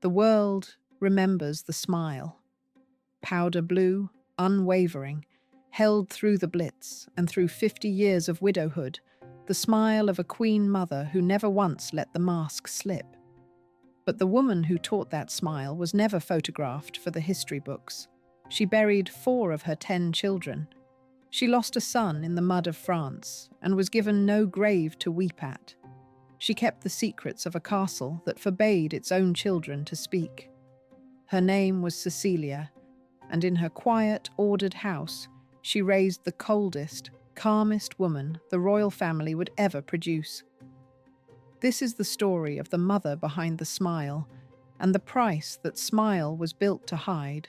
The world remembers the smile. Powder blue, unwavering, held through the Blitz and through 50 years of widowhood, the smile of a queen mother who never once let the mask slip. But the woman who taught that smile was never photographed for the history books. She buried 4 of her 10 children. She lost a son in the mud of France and was given no grave to weep at. She kept the secrets of a castle that forbade its own children to speak. Her name was Cecilia, and in her quiet, ordered house, she raised the coldest, calmest woman the royal family would ever produce. This is the story of the mother behind the smile, and the price that smile was built to hide.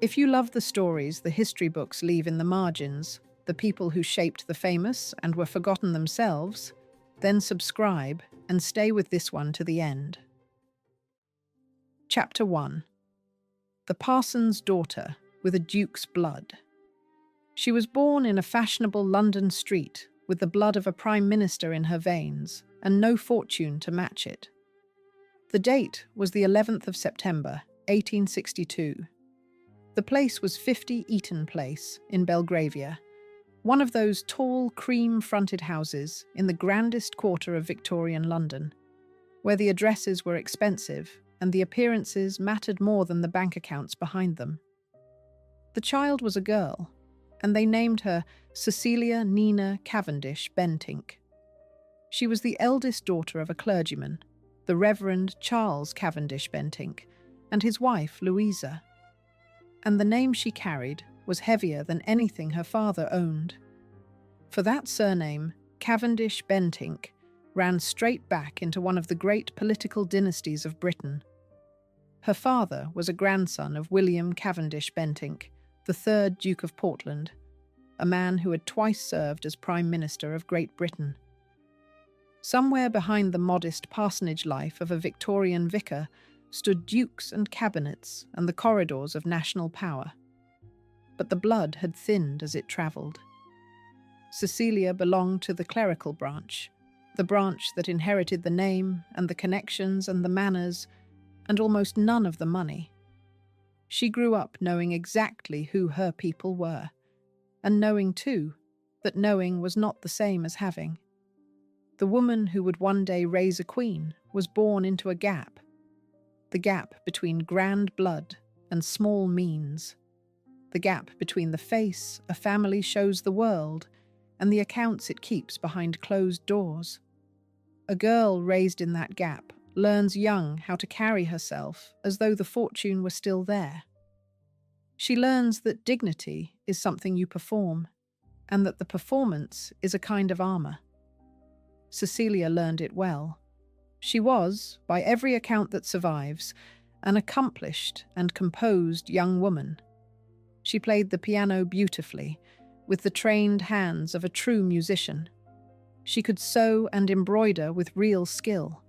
If you love the stories the history books leave in the margins, the people who shaped the famous and were forgotten themselves, then subscribe and stay with this one to the end. Chapter 1. The Parson's Daughter with a Duke's Blood. She was born in a fashionable London street with the blood of a prime minister in her veins and no fortune to match it. The date was the 11th of September, 1862. The place was 50 Eaton Place in Belgravia, one of those tall, cream-fronted houses in the grandest quarter of Victorian London, where the addresses were expensive and the appearances mattered more than the bank accounts behind them. The child was a girl, and they named her Cecilia Nina Cavendish Bentinck. She was the eldest daughter of a clergyman, the Reverend Charles Cavendish Bentinck, and his wife Louisa. And the name she carried was heavier than anything her father owned. For that surname, Cavendish Bentinck, ran straight back into one of the great political dynasties of Britain. Her father was a grandson of William Cavendish Bentinck, the 3rd Duke of Portland, a man who had twice served as Prime Minister of Great Britain. Somewhere behind the modest parsonage life of a Victorian vicar stood dukes and cabinets and the corridors of national power. But the blood had thinned as it travelled. Cecilia belonged to the clerical branch, the branch that inherited the name and the connections and the manners, and almost none of the money. She grew up knowing exactly who her people were, and knowing, too, that knowing was not the same as having. The woman who would one day raise a queen was born into a gap, the gap between grand blood and small means, the gap between the face a family shows the world and the accounts it keeps behind closed doors. A girl raised in that gap learns young how to carry herself as though the fortune were still there. She learns that dignity is something you perform, and that the performance is a kind of armour. Cecilia learned it well. She was, by every account that survives, an accomplished and composed young woman. She played the piano beautifully, with the trained hands of a true musician. She could sew and embroider with real skill.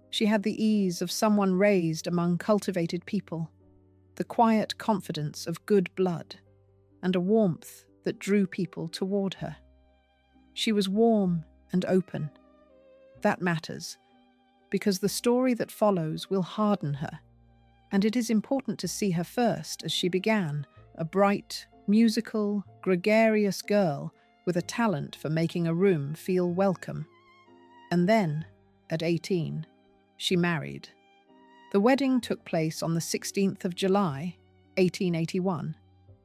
She had the ease of someone raised among cultivated people, the quiet confidence of good blood, and a warmth that drew people toward her. She was warm and open. That matters, because the story that follows will harden her, and it is important to see her first as she began, a bright, musical, gregarious girl with a talent for making a room feel welcome. And then, at 18, she married. The wedding took place on the 16th of July, 1881,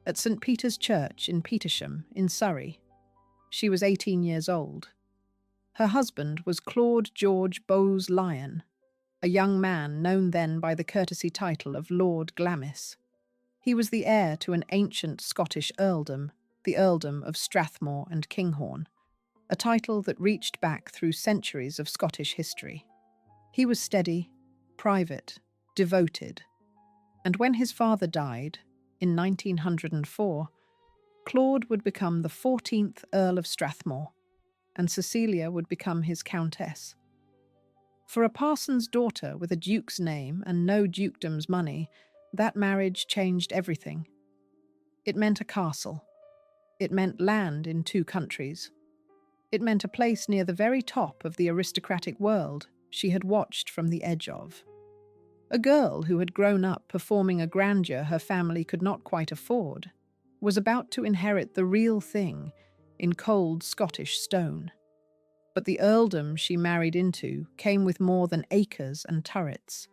at St. Peter's Church in Petersham, in Surrey. She was 18 years old. Her husband was Claude George Bowes-Lyon, a young man known then by the courtesy title of Lord Glamis. He was the heir to an ancient Scottish earldom, the earldom of Strathmore and Kinghorn, a title that reached back through centuries of Scottish history. He was steady, private, devoted, and when his father died, in 1904, Claude would become the 14th Earl of Strathmore, and Cecilia would become his countess. For a parson's daughter with a duke's name and no dukedom's money, that marriage changed everything. It meant a castle. It meant land in 2 countries. It meant a place near the very top of the aristocratic world she had watched from the edge of. A girl who had grown up performing a grandeur her family could not quite afford was about to inherit the real thing in cold Scottish stone. But the earldom she married into came with more than acres and turrets.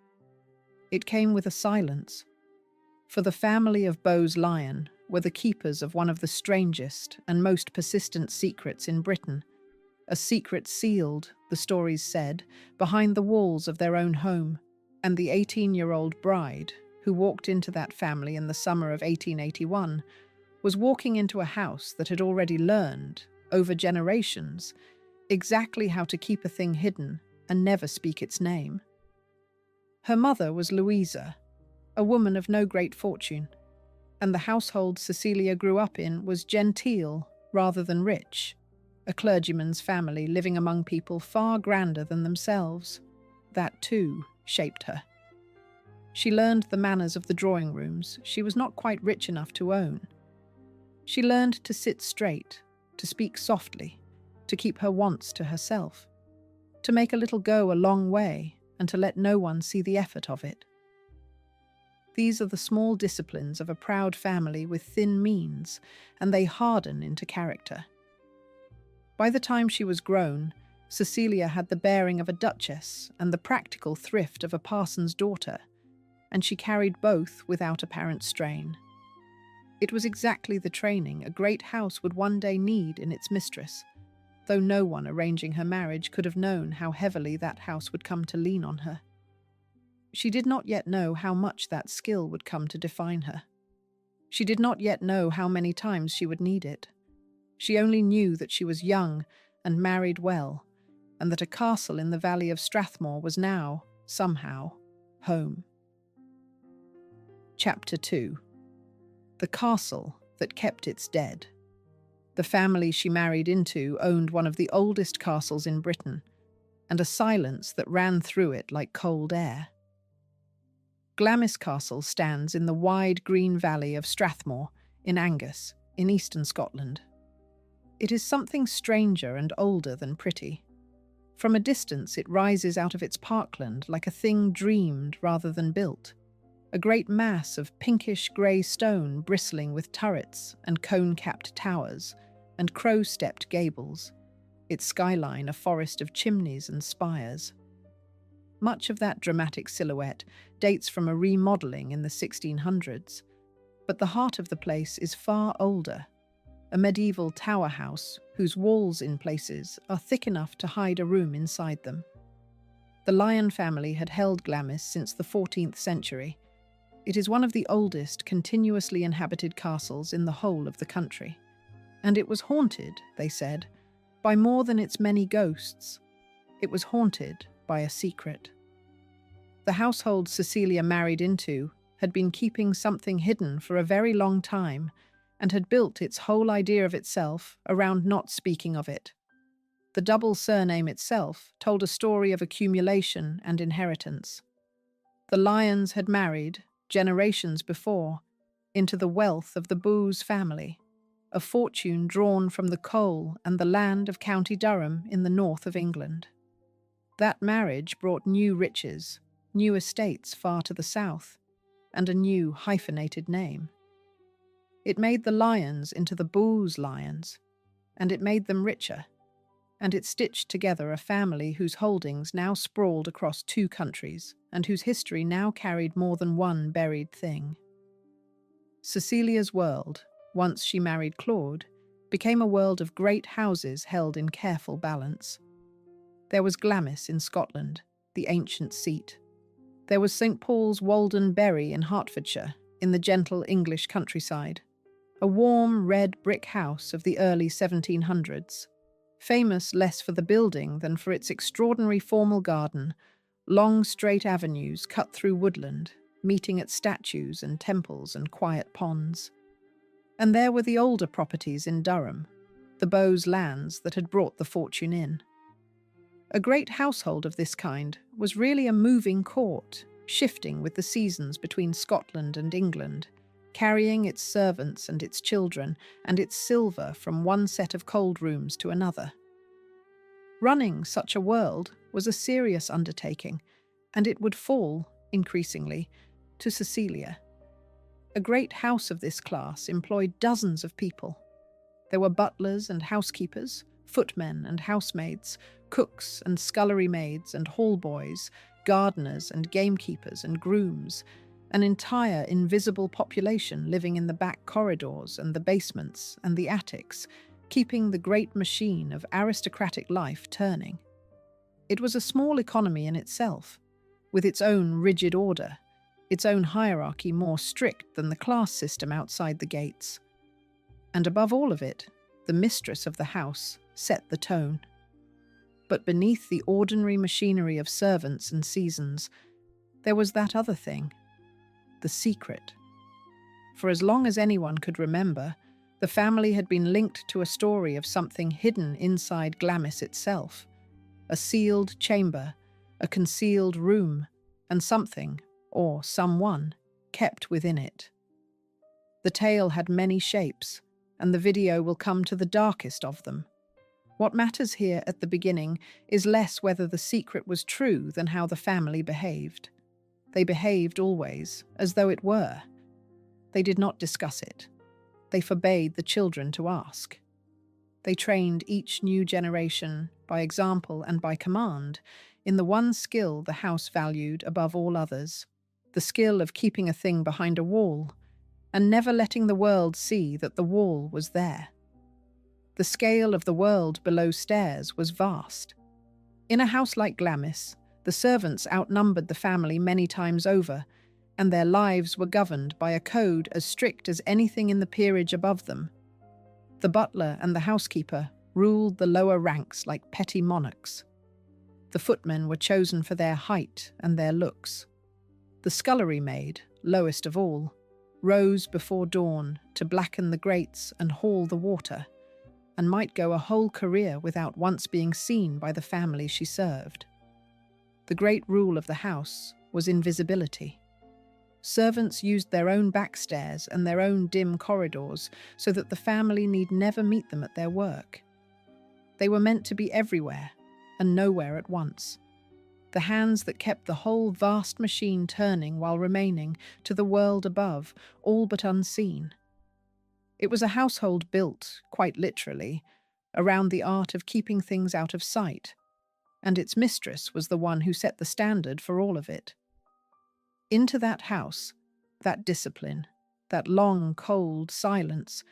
It came with a silence, for the family of Bowes-Lyon were the keepers of one of the strangest and most persistent secrets in Britain, a secret sealed, the stories said, behind the walls of their own home, and the 18-year-old bride, who walked into that family in the summer of 1881, was walking into a house that had already learned, over generations, exactly how to keep a thing hidden and never speak its name. Her mother was Louisa, a woman of no great fortune, and the household Cecilia grew up in was genteel rather than rich, a clergyman's family living among people far grander than themselves. That, too, shaped her. She learned the manners of the drawing rooms she was not quite rich enough to own. She learned to sit straight, to speak softly, to keep her wants to herself, to make a little go a long way, and to let no one see the effort of it. These are the small disciplines of a proud family with thin means, and they harden into character. By the time she was grown, Cecilia had the bearing of a duchess and the practical thrift of a parson's daughter, and she carried both without apparent strain. It was exactly the training a great house would one day need in its mistress, though no one arranging her marriage could have known how heavily that house would come to lean on her. She did not yet know how much that skill would come to define her. She did not yet know how many times she would need it. She only knew that she was young and married well, and that a castle in the valley of Strathmore was now, somehow, home. Chapter 2. The castle that kept its dead. The family she married into owned one of the oldest castles in Britain, and a silence that ran through it like cold air. Glamis Castle stands in the wide green valley of Strathmore, in Angus, in eastern Scotland. It is something stranger and older than pretty. From a distance it rises out of its parkland like a thing dreamed rather than built, a great mass of pinkish-grey stone bristling with turrets and cone-capped towers and crow-stepped gables, its skyline a forest of chimneys and spires. Much of that dramatic silhouette dates from a remodelling in the 1600s, but the heart of the place is far older, a medieval tower house whose walls in places are thick enough to hide a room inside them. The Lyon family had held Glamis since the 14th century. It is one of the oldest continuously inhabited castles in the whole of the country, and it was haunted, they said, by more than its many ghosts. It was haunted by a secret. The household Cecilia married into had been keeping something hidden for a very long time and had built its whole idea of itself around not speaking of it. The double surname itself told a story of accumulation and inheritance. The Lyons had married, generations before, into the wealth of the Bowes family, a fortune drawn from the coal and the land of County Durham in the north of England. That marriage brought new riches, new estates far to the south, and a new hyphenated name. It made the Lyons into the Bowes-Lyons, and it made them richer, and it stitched together a family whose holdings now sprawled across 2 countries, and whose history now carried more than one buried thing. Cecilia's world, once she married Claude, became a world of great houses held in careful balance. There was Glamis in Scotland, the ancient seat. There was St. Paul's Walden Bury in Hertfordshire, in the gentle English countryside, a warm red brick house of the early 1700s, famous less for the building than for its extraordinary formal garden, long straight avenues cut through woodland, meeting at statues and temples and quiet ponds. And there were the older properties in Durham, the Bowes lands that had brought the fortune in. A great household of this kind was really a moving court, shifting with the seasons between Scotland and England, carrying its servants and its children and its silver from one set of cold rooms to another. Running such a world was a serious undertaking, and it would fall increasingly, to Cecilia. A great house of this class employed dozens of people. There were butlers and housekeepers, footmen and housemaids, cooks and scullery maids and hall boys, gardeners and gamekeepers and grooms, an entire invisible population living in the back corridors and the basements and the attics, keeping the great machine of aristocratic life turning. It was a small economy in itself, with its own rigid order, its own hierarchy more strict than the class system outside the gates. And above all of it, the mistress of the house set the tone. But beneath the ordinary machinery of servants and seasons, there was that other thing, the secret. For as long as anyone could remember, the family had been linked to a story of something hidden inside Glamis itself, a sealed chamber, a concealed room, and something, or someone, kept within it. The tale had many shapes, and the video will come to the darkest of them. What matters here at the beginning is less whether the secret was true than how the family behaved. They behaved always as though it were. They did not discuss it. They forbade the children to ask. They trained each new generation, by example and by command, in the one skill the house valued above all others, the skill of keeping a thing behind a wall, and never letting the world see that the wall was there. The scale of the world below stairs was vast. In a house like Glamis, the servants outnumbered the family many times over, and their lives were governed by a code as strict as anything in the peerage above them. The butler and the housekeeper ruled the lower ranks like petty monarchs. The footmen were chosen for their height and their looks. The scullery maid, lowest of all, rose before dawn to blacken the grates and haul the water, and might go a whole career without once being seen by the family she served. The great rule of the house was invisibility. Servants used their own backstairs and their own dim corridors so that the family need never meet them at their work. They were meant to be everywhere and nowhere at once. The hands that kept the whole vast machine turning while remaining to the world above, all but unseen. It was a household built, quite literally, around the art of keeping things out of sight, and its mistress was the one who set the standard for all of it. Into that house, that discipline, that long, cold silence,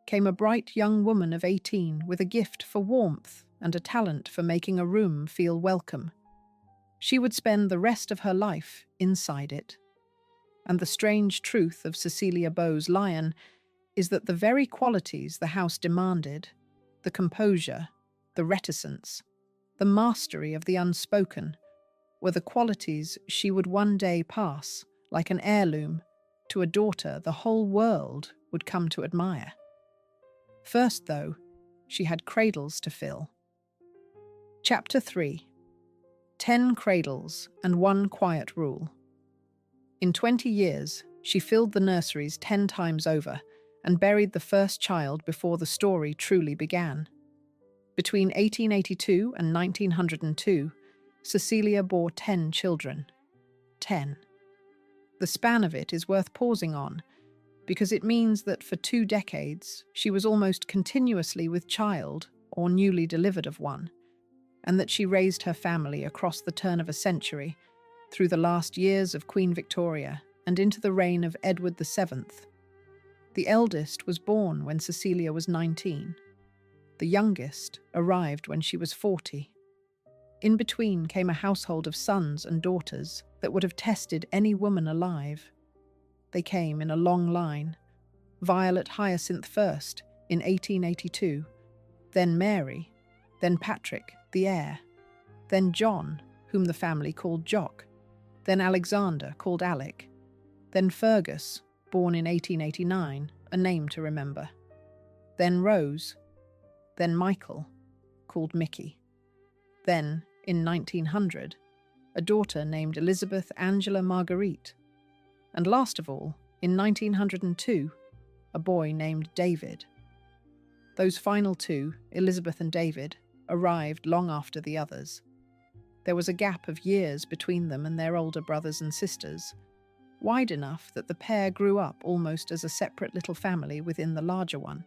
came a bright young woman of 18 with a gift for warmth and a talent for making a room feel welcome. She would spend the rest of her life inside it. And the strange truth of Cecilia Bowes-Lyon is that the very qualities the house demanded, the composure, the reticence, the mastery of the unspoken, were the qualities she would one day pass, like an heirloom, to a daughter the whole world would come to admire. First, though, she had cradles to fill. Chapter 3. 10 Cradles and 1 Quiet Rule. In 20 years, she filled the nurseries 10 times over and buried the first child before the story truly began. Between 1882 and 1902, Cecilia bore 10 children. 10. The span of it is worth pausing on, because it means that for 2 decades she was almost continuously with child or newly delivered of one, and that she raised her family across the turn of a century, through the last years of Queen Victoria and into the reign of Edward VII. The eldest was born when Cecilia was 19. The youngest arrived when she was 40. In between came a household of sons and daughters that would have tested any woman alive. They came in a long line. Violet Hyacinth first, in 1882, then Mary, then Patrick, the heir, then John, whom the family called Jock, then Alexander, called Alec, then Fergus, born in 1889, a name to remember, then Rose, then Michael, called Mickey, then, in 1900, a daughter named Elizabeth Angela Marguerite, and last of all, in 1902, a boy named David. Those final 2, Elizabeth and David, arrived long after the others. There was a gap of years between them and their older brothers and sisters, wide enough that the pair grew up almost as a separate little family within the larger one,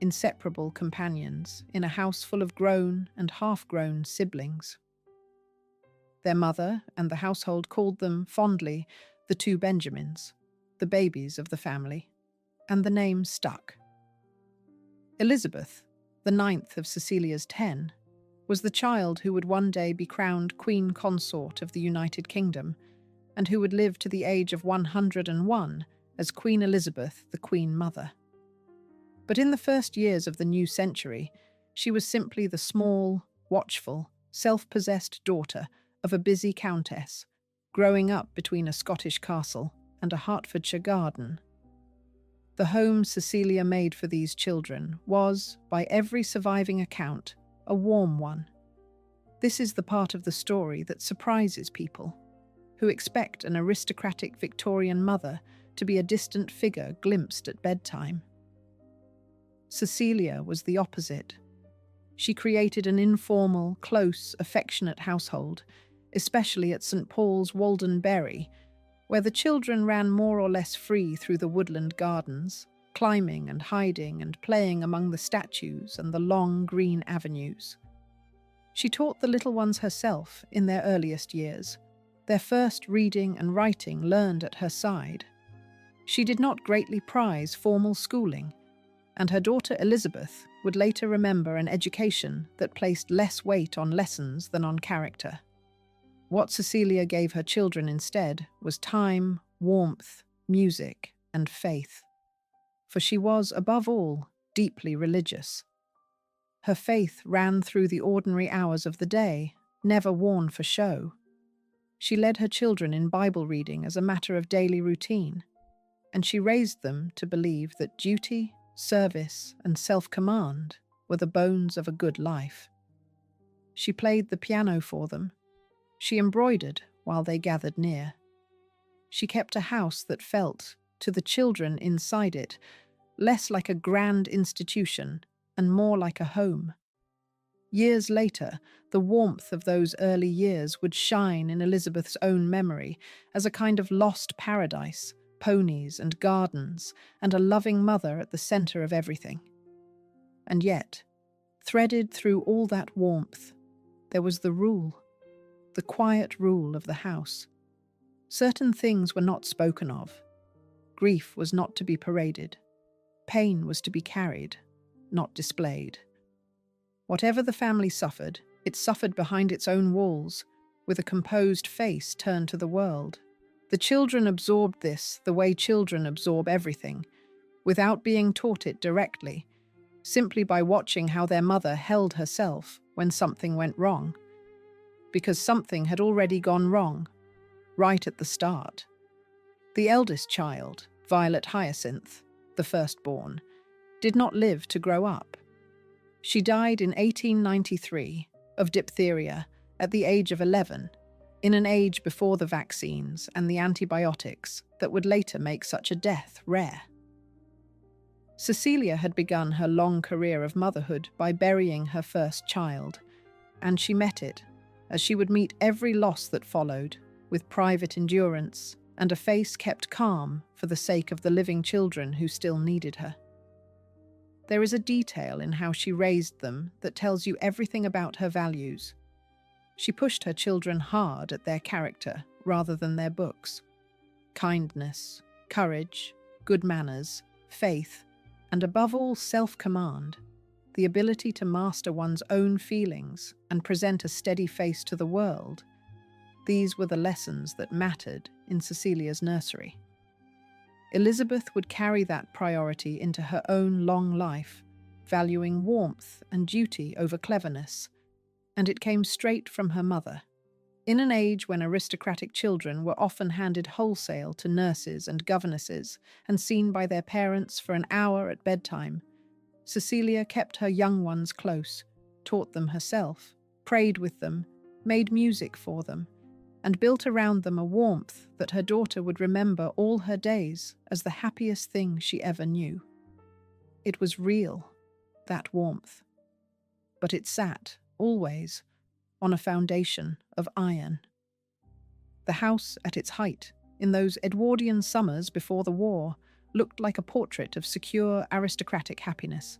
inseparable companions in a house full of grown and half-grown siblings. Their mother and the household called them fondly the two Benjamins, the babies of the family, and the name stuck. Elizabeth, the ninth of Cecilia's 10, was the child who would one day be crowned Queen Consort of the United Kingdom and who would live to the age of 101 as Queen Elizabeth, the Queen Mother. But in the first years of the new century, she was simply the small, watchful, self-possessed daughter of a busy countess, growing up between a Scottish castle and a Hertfordshire garden. The home Cecilia made for these children was, by every surviving account, a warm one. This is the part of the story that surprises people, who expect an aristocratic Victorian mother to be a distant figure glimpsed at bedtime. Cecilia was the opposite. She created an informal, close, affectionate household, especially at St. Paul's Walden Bury, where the children ran more or less free through the woodland gardens, climbing and hiding and playing among the statues and the long green avenues. She taught the little ones herself in their earliest years, their first reading and writing learned at her side. She did not greatly prize formal schooling, and her daughter Elizabeth would later remember an education that placed less weight on lessons than on character. What Cecilia gave her children instead was time, warmth, music, and faith. For she was, above all, deeply religious. Her faith ran through the ordinary hours of the day, never worn for show. She led her children in Bible reading as a matter of daily routine, and she raised them to believe that duty, service, and self-command were the bones of a good life. She played the piano for them. She embroidered while they gathered near. She kept a house that felt, to the children inside it, less like a grand institution and more like a home. Years later, the warmth of those early years would shine in Elizabeth's own memory as a kind of lost paradise, ponies and gardens, and a loving mother at the centre of everything. And yet, threaded through all that warmth, there was the rule, the quiet rule of the house. Certain things were not spoken of. Grief was not to be paraded. Pain was to be carried, not displayed. Whatever the family suffered, it suffered behind its own walls, with a composed face turned to the world. The children absorbed this the way children absorb everything, without being taught it directly, simply by watching how their mother held herself when something went wrong. Because something had already gone wrong, right at the start. The eldest child, Violet Hyacinth, the firstborn, did not live to grow up. She died in 1893 of diphtheria at the age of 11, in an age before the vaccines and the antibiotics that would later make such a death rare. Cecilia had begun her long career of motherhood by burying her first child, and she met it, as she would meet every loss that followed, with private endurance and a face kept calm for the sake of the living children who still needed her. There is a detail in how she raised them that tells you everything about her values. She pushed her children hard at their character rather than their books. Kindness, courage, good manners, faith, and above all self-command, the ability to master one's own feelings and present a steady face to the world. These were the lessons that mattered in Cecilia's nursery. Elizabeth would carry that priority into her own long life, valuing warmth and duty over cleverness, and it came straight from her mother. In an age when aristocratic children were often handed wholesale to nurses and governesses and seen by their parents for an hour at bedtime, Cecilia kept her young ones close, taught them herself, prayed with them, made music for them, and built around them a warmth that her daughter would remember all her days as the happiest thing she ever knew. It was real, that warmth. But it sat, always, on a foundation of iron. The house at its height, in those Edwardian summers before the war, looked like a portrait of secure aristocratic happiness.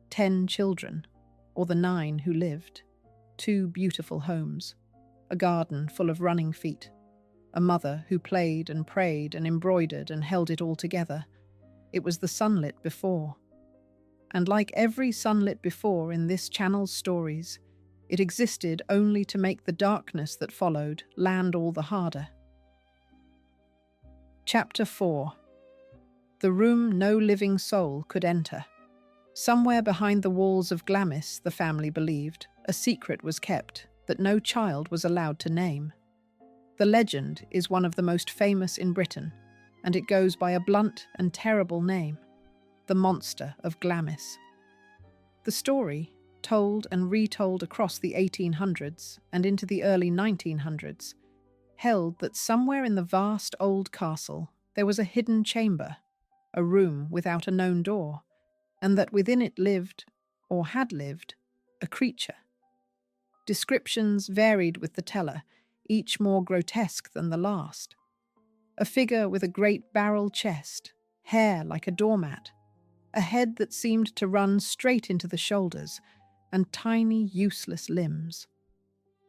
10 children, or the 9 who lived, 2 beautiful homes, a garden full of running feet, a mother who played and prayed and embroidered and held it all together. It was the sunlit before. And like every sunlit before in this channel's stories, it existed only to make the darkness that followed land all the harder. Chapter 4. The room no living soul could enter. Somewhere behind the walls of Glamis, the family believed, a secret was kept that no child was allowed to name. The legend is one of the most famous in Britain, and it goes by a blunt and terrible name, the Monster of Glamis. The story, told and retold across the 1800s and into the early 1900s, held that somewhere in the vast old castle there was a hidden chamber, a room without a known door, and that within it lived, or had lived, a creature. Descriptions varied with the teller, each more grotesque than the last. A figure with a great barrel chest, hair like a doormat, a head that seemed to run straight into the shoulders, and tiny, useless limbs.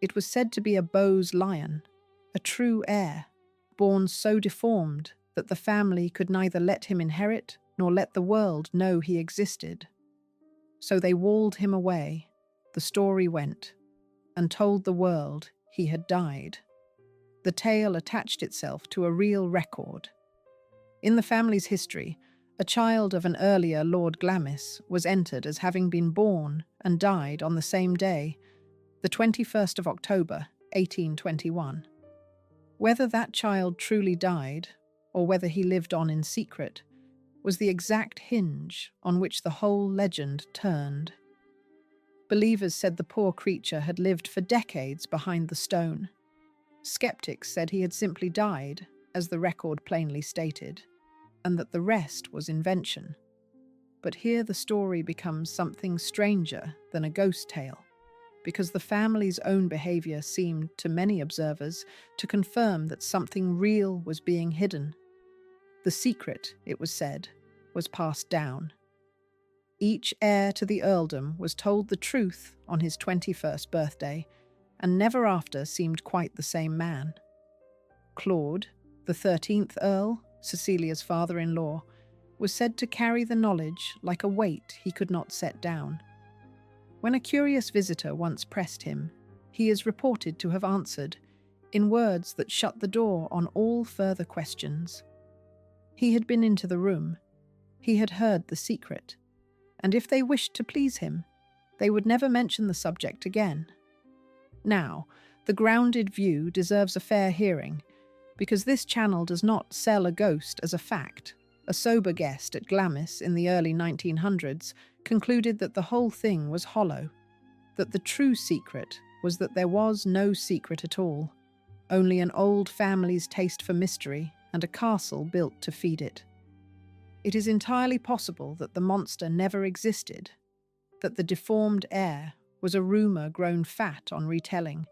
It was said to be a Bowes-Lyon, a true heir, born so deformed that the family could neither let him inherit nor let the world know he existed. So they walled him away, the story went, and told the world he had died. The tale attached itself to a real record. In the family's history, a child of an earlier Lord Glamis was entered as having been born and died on the same day, the 21st of October, 1821. Whether that child truly died, or whether he lived on in secret, was the exact hinge on which the whole legend turned. Believers said the poor creature had lived for decades behind the stone. Skeptics said he had simply died, as the record plainly stated, and that the rest was invention. But here the story becomes something stranger than a ghost tale, because the family's own behaviour seemed, to many observers, to confirm that something real was being hidden. The secret, it was said, was passed down. Each heir to the earldom was told the truth on his 21st birthday, and never after seemed quite the same man. Claude, the 13th Earl, Cecilia's father-in-law, was said to carry the knowledge like a weight he could not set down. When a curious visitor once pressed him, he is reported to have answered, in words that shut the door on all further questions. He had been into the room, he had heard the secret, and if they wished to please him, they would never mention the subject again. Now, the grounded view deserves a fair hearing, because this channel does not sell a ghost as a fact. A sober guest at Glamis in the early 1900s concluded that the whole thing was hollow, that the true secret was that there was no secret at all, only an old family's taste for mystery and a castle built to feed it. It is entirely possible that the monster never existed, that the deformed heir was a rumour grown fat on retelling,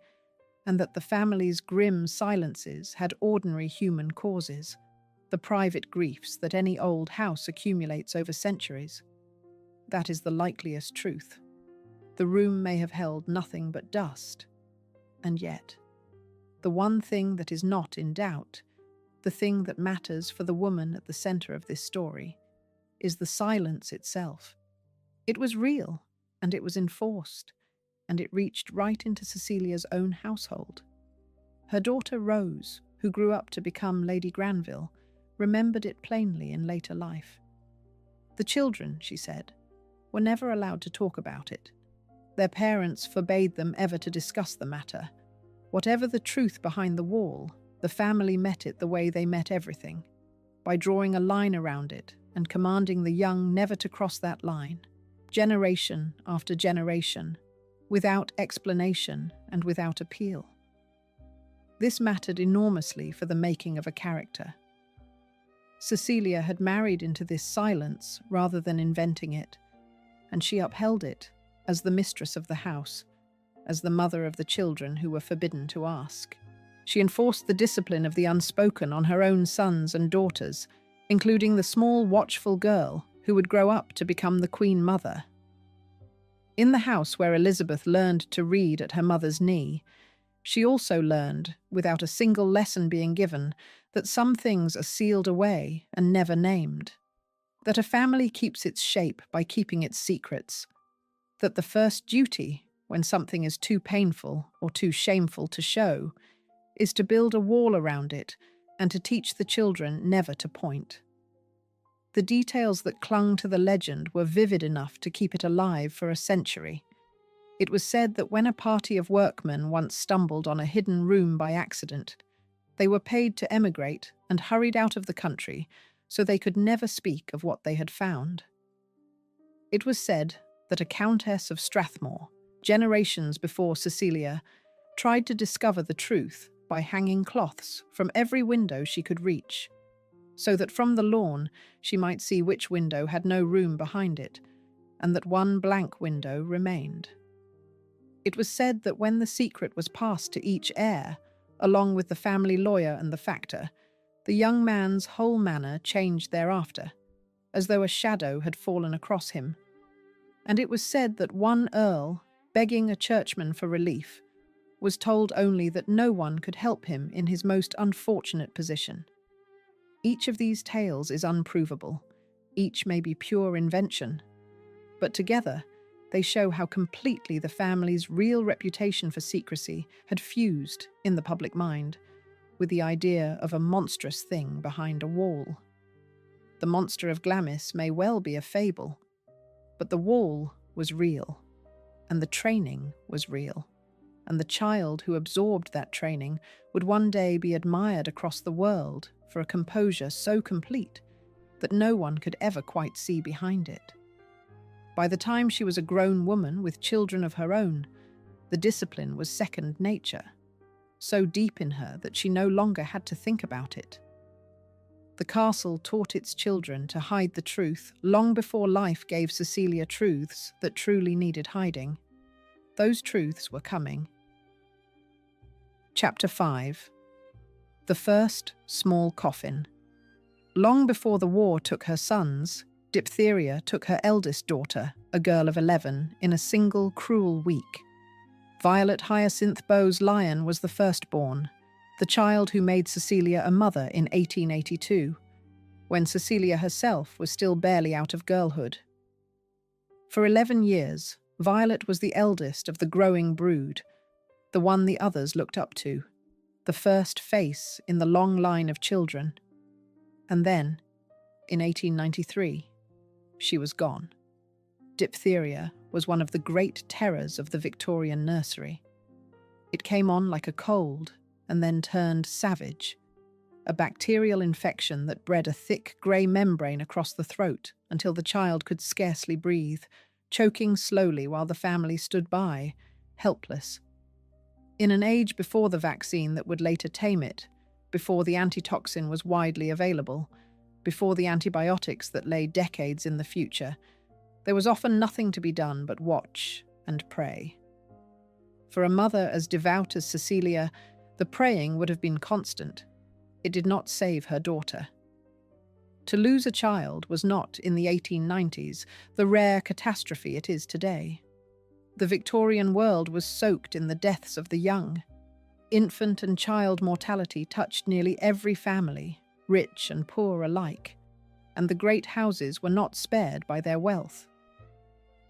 and that the family's grim silences had ordinary human causes, the private griefs that any old house accumulates over centuries. That is the likeliest truth. The room may have held nothing but dust. And yet, the one thing that is not in doubt, the thing that matters for the woman at the centre of this story, is the silence itself. It was real, and it was enforced, and it reached right into Cecilia's own household. Her daughter Rose, who grew up to become Lady Granville, remembered it plainly in later life. The children, she said, were never allowed to talk about it. Their parents forbade them ever to discuss the matter. Whatever the truth behind the wall, the family met it the way they met everything, by drawing a line around it and commanding the young never to cross that line, generation after generation, without explanation and without appeal. This mattered enormously for the making of a character. Cecilia had married into this silence rather than inventing it, and she upheld it as the mistress of the house, as the mother of the children who were forbidden to ask. She enforced the discipline of the unspoken on her own sons and daughters, including the small, watchful girl who would grow up to become the Queen Mother. In the house where Elizabeth learned to read at her mother's knee, she also learned, without a single lesson being given, that some things are sealed away and never named, that a family keeps its shape by keeping its secrets, that the first duty, when something is too painful or too shameful to show, is to build a wall around it and to teach the children never to point. The details that clung to the legend were vivid enough to keep it alive for a century. It was said that when a party of workmen once stumbled on a hidden room by accident, they were paid to emigrate and hurried out of the country so they could never speak of what they had found. It was said that a Countess of Strathmore, generations before Cecilia, tried to discover the truth by hanging cloths from every window she could reach, so that from the lawn she might see which window had no room behind it, and that one blank window remained. It was said that when the secret was passed to each heir, along with the family lawyer and the factor, the young man's whole manner changed thereafter, as though a shadow had fallen across him. And it was said that one earl, begging a churchman for relief, was told only that no one could help him in his most unfortunate position. Each of these tales is unprovable, each may be pure invention, but together they show how completely the family's real reputation for secrecy had fused in the public mind with the idea of a monstrous thing behind a wall. The Monster of Glamis may well be a fable, but the wall was real, and the training was real, and the child who absorbed that training would one day be admired across the world for a composure so complete that no one could ever quite see behind it. By the time she was a grown woman with children of her own, the discipline was second nature, so deep in her that she no longer had to think about it. The castle taught its children to hide the truth long before life gave Cecilia truths that truly needed hiding. Those truths were coming. Chapter 5. The First Small Coffin. Long before the war took her sons, diphtheria took her eldest daughter, a girl of 11, in a single cruel week. Violet Hyacinth Bowes-Lyon was the firstborn, the child who made Cecilia a mother in 1882, when Cecilia herself was still barely out of girlhood. For 11 years, Violet was the eldest of the growing brood, the one the others looked up to, the first face in the long line of children. And then, in 1893, she was gone. Diphtheria was one of the great terrors of the Victorian nursery. It came on like a cold and then turned savage, a bacterial infection that bred a thick grey membrane across the throat until the child could scarcely breathe, choking slowly while the family stood by, helpless. In an age before the vaccine that would later tame it, before the antitoxin was widely available, before the antibiotics that lay decades in the future, there was often nothing to be done but watch and pray. For a mother as devout as Cecilia, the praying would have been constant. It did not save her daughter. To lose a child was not, in the 1890s, the rare catastrophe it is today. The Victorian world was soaked in the deaths of the young. Infant and child mortality touched nearly every family, rich and poor alike, and the great houses were not spared by their wealth.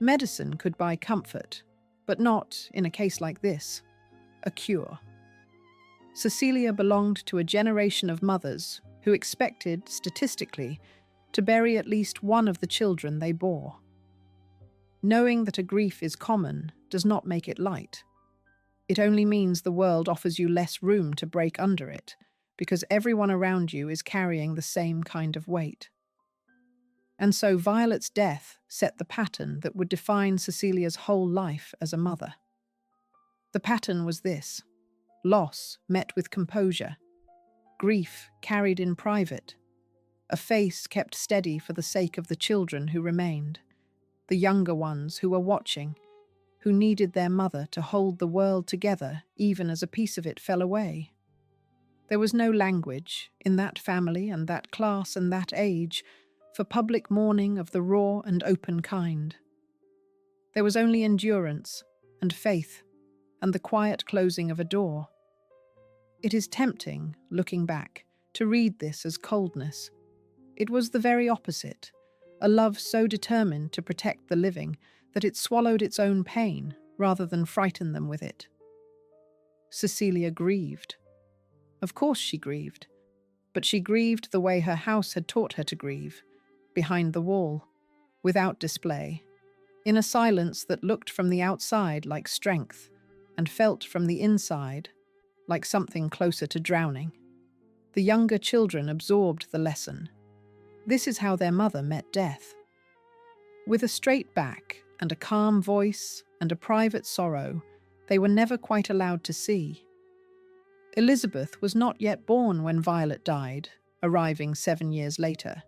Medicine could buy comfort, but not, in a case like this, a cure. Cecilia belonged to a generation of mothers who expected, statistically, to bury at least one of the children they bore. Knowing that a grief is common does not make it light. It only means the world offers you less room to break under it, because everyone around you is carrying the same kind of weight. And so Violet's death set the pattern that would define Cecilia's whole life as a mother. The pattern was this: loss met with composure, grief carried in private, a face kept steady for the sake of the children who remained, the younger ones who were watching, who needed their mother to hold the world together even as a piece of it fell away. There was no language, in that family and that class and that age, for public mourning of the raw and open kind. There was only endurance and faith and the quiet closing of a door. It is tempting, looking back, to read this as coldness. It was the very opposite, a love so determined to protect the living that it swallowed its own pain rather than frighten them with it. Cecilia grieved. Of course she grieved, but she grieved the way her house had taught her to grieve, behind the wall, without display, in a silence that looked from the outside like strength and felt from the inside like something closer to drowning. The younger children absorbed the lesson. This is how their mother met death. With a straight back and a calm voice and a private sorrow they were never quite allowed to see. Elizabeth was not yet born when Violet died, arriving 7 years later,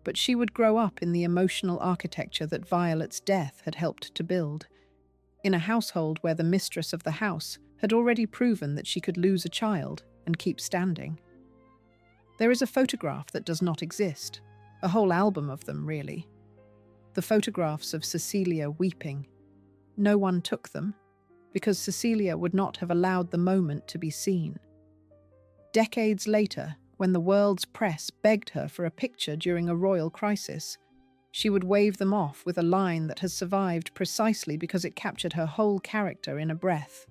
but she would grow up in the emotional architecture that Violet's death had helped to build, in a household where the mistress of the house had already proven that she could lose a child and keep standing. There is a photograph that does not exist, a whole album of them, really. The photographs of Cecilia weeping. No one took them, because Cecilia would not have allowed the moment to be seen. Decades later, when the world's press begged her for a picture during a royal crisis, she would wave them off with a line that has survived precisely because it captured her whole character in a breath.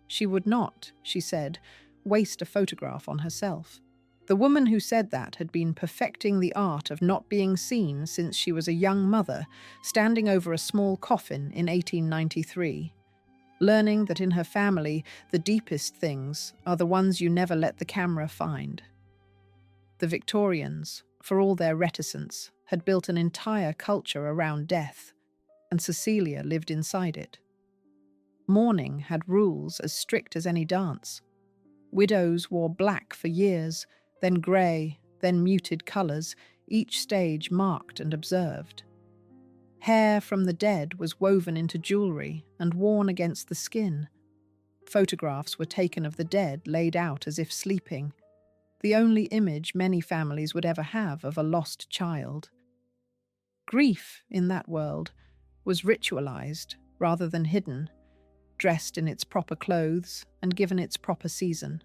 She would not, she said, waste a photograph on herself. The woman who said that had been perfecting the art of not being seen since she was a young mother, standing over a small coffin in 1893. Learning that in her family, the deepest things are the ones you never let the camera find. The Victorians, for all their reticence, had built an entire culture around death, and Cecilia lived inside it. Mourning had rules as strict as any dance. Widows wore black for years, then grey, then muted colours, each stage marked and observed. Hair from the dead was woven into jewellery and worn against the skin. Photographs were taken of the dead laid out as if sleeping, the only image many families would ever have of a lost child. Grief, in that world, was ritualised rather than hidden, dressed in its proper clothes and given its proper season.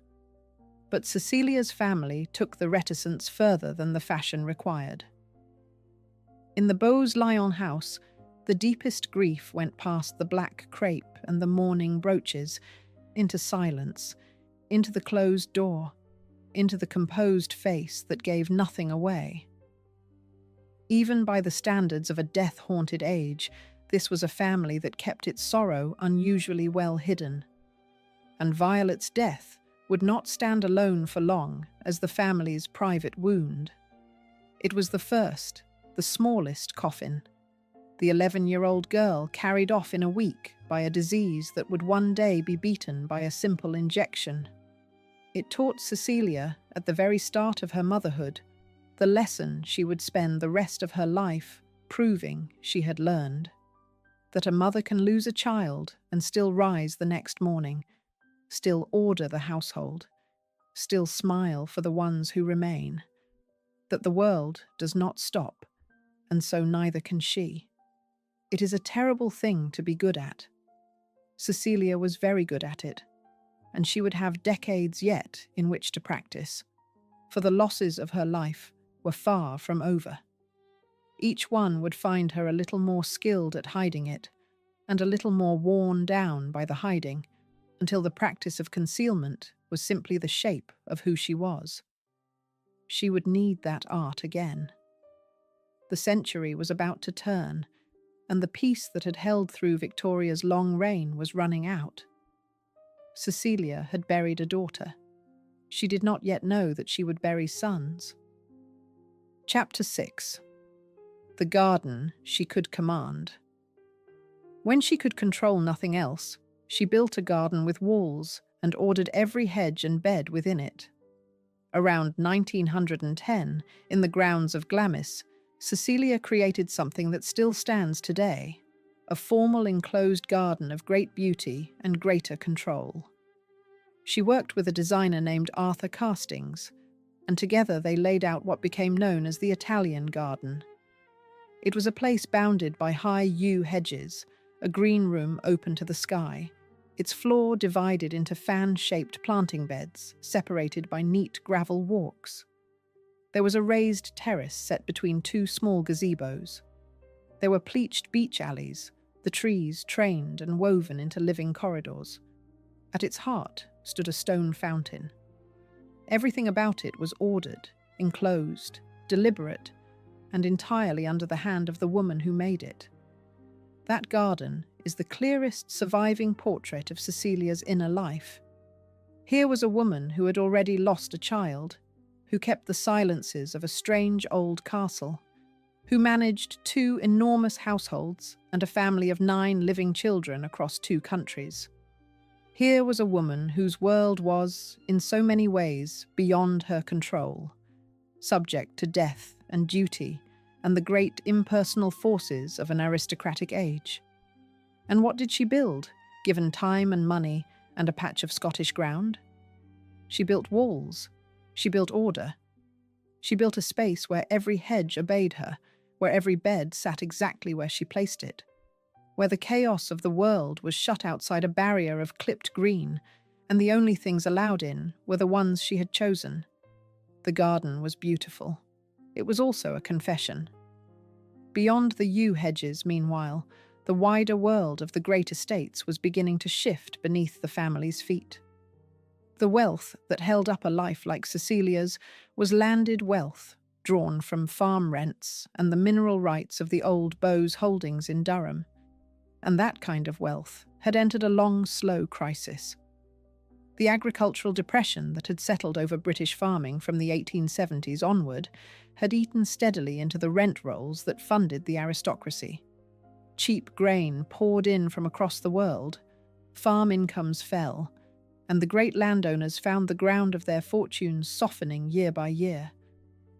But Cecilia's family took the reticence further than the fashion required. In the Bowes-Lyon house, the deepest grief went past the black crepe and the mourning brooches, into silence, into the closed door, into the composed face that gave nothing away. Even by the standards of a death-haunted age, this was a family that kept its sorrow unusually well hidden. And Violet's death would not stand alone for long as the family's private wound. It was the first, the smallest coffin. The 11-year-old girl carried off in a week by a disease that would one day be beaten by a simple injection. It taught Cecilia, at the very start of her motherhood, the lesson she would spend the rest of her life proving she had learned. That a mother can lose a child and still rise the next morning, still order the household, still smile for the ones who remain. That the world does not stop, and so neither can she. It is a terrible thing to be good at. Cecilia was very good at it, and she would have decades yet in which to practice, for the losses of her life were far from over. Each one would find her a little more skilled at hiding it, and a little more worn down by the hiding, until the practice of concealment was simply the shape of who she was. She would need that art again. The century was about to turn, and the peace that had held through Victoria's long reign was running out. Cecilia had buried a daughter. She did not yet know that she would bury sons. Chapter 6. The garden she could command. When she could control nothing else, she built a garden with walls and ordered every hedge and bed within it. Around 1910, in the grounds of Glamis, Cecilia created something that still stands today, a formal enclosed garden of great beauty and greater control. She worked with a designer named Arthur Castings, and together they laid out what became known as the Italian garden. It was a place bounded by high yew hedges, a green room open to the sky, its floor divided into fan-shaped planting beds, separated by neat gravel walks. There was a raised terrace set between two small gazebos. There were pleached beach alleys, the trees trained and woven into living corridors. At its heart stood a stone fountain. Everything about it was ordered, enclosed, deliberate, and entirely under the hand of the woman who made it. That garden is the clearest surviving portrait of Cecilia's inner life. Here was a woman who had already lost a child, who kept the silences of a strange old castle, who managed 2 enormous households and a family of 9 living children across 2 countries. Here was a woman whose world was, in so many ways, beyond her control, subject to death and duty and the great impersonal forces of an aristocratic age. And what did she build, given time and money and a patch of Scottish ground? She built walls. She built order. She built a space where every hedge obeyed her, where every bed sat exactly where she placed it, where the chaos of the world was shut outside a barrier of clipped green, and the only things allowed in were the ones she had chosen. The garden was beautiful. It was also a confession. Beyond the yew hedges, meanwhile, the wider world of the great estates was beginning to shift beneath the family's feet. The wealth that held up a life like Cecilia's was landed wealth, drawn from farm rents and the mineral rights of the old Bowes holdings in Durham. And that kind of wealth had entered a long, slow crisis. The agricultural depression that had settled over British farming from the 1870s onward had eaten steadily into the rent rolls that funded the aristocracy. Cheap grain poured in from across the world, farm incomes fell, and the great landowners found the ground of their fortunes softening year by year.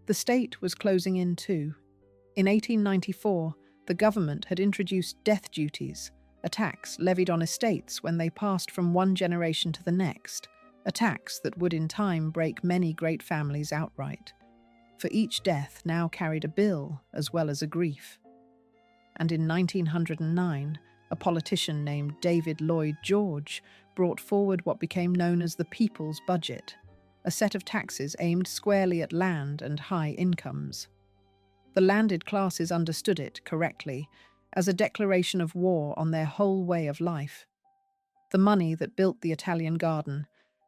The state was closing in too. In 1894, the government had introduced death duties, a tax levied on estates when they passed from one generation to the next, a tax that would in time break many great families outright. For each death now carried a bill as well as a grief. And in 1909, a politician named David Lloyd George brought forward what became known as the People's Budget, a set of taxes aimed squarely at land and high incomes. The landed classes understood it correctly as a declaration of war on their whole way of life. The money that built the Italian garden,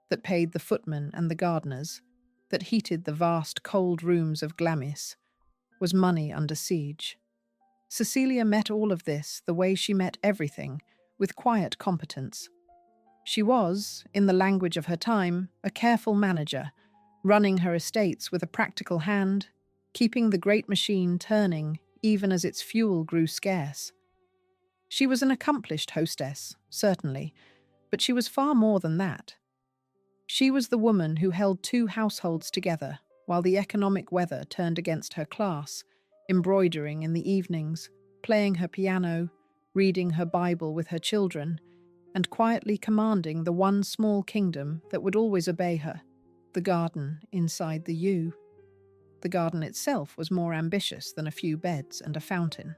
that paid the footmen and the gardeners, that heated the vast cold rooms of Glamis, was money under siege. Cecilia met all of this the way she met everything, with quiet competence. She was, in the language of her time, a careful manager, running her estates with a practical hand, keeping the great machine turning even as its fuel grew scarce. She was an accomplished hostess, certainly, but she was far more than that. She was the woman who held 2 households together while the economic weather turned against her class, embroidering in the evenings, playing her piano, reading her Bible with her children, and quietly commanding the one small kingdom that would always obey her, the garden inside the yew. The garden itself was more ambitious than a few beds and a fountain.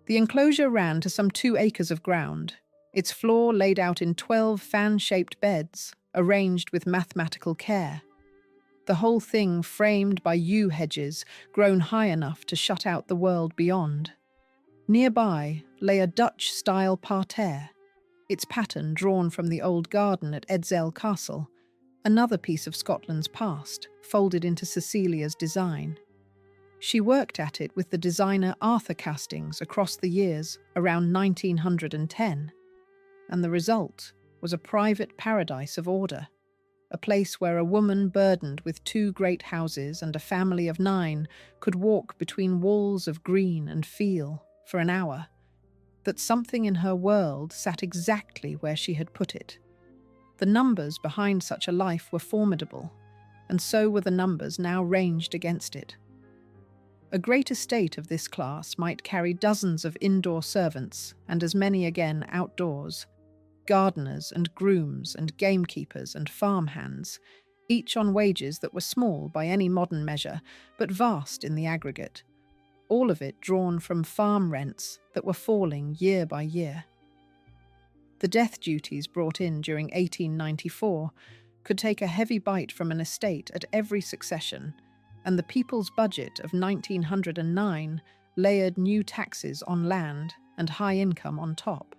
The enclosure ran to some 2 acres of ground, its floor laid out in 12 fan-shaped beds, arranged with mathematical care. The whole thing framed by yew hedges grown high enough to shut out the world beyond. Nearby lay a Dutch-style parterre, its pattern drawn from the old garden at Edzell Castle, another piece of Scotland's past, folded into Cecilia's design. She worked at it with the designer Arthur Castings across the years around 1910, and the result was a private paradise of order, a place where a woman burdened with 2 great houses and a family of 9 could walk between walls of green and feel, for an hour, that something in her world sat exactly where she had put it. The numbers behind such a life were formidable, and so were the numbers now ranged against it. A great estate of this class might carry dozens of indoor servants and as many again outdoors, gardeners and grooms and gamekeepers and farmhands, each on wages that were small by any modern measure, but vast in the aggregate, all of it drawn from farm rents that were falling year by year. The death duties brought in during 1894 could take a heavy bite from an estate at every succession, and the People's Budget of 1909 layered new taxes on land and high income on top.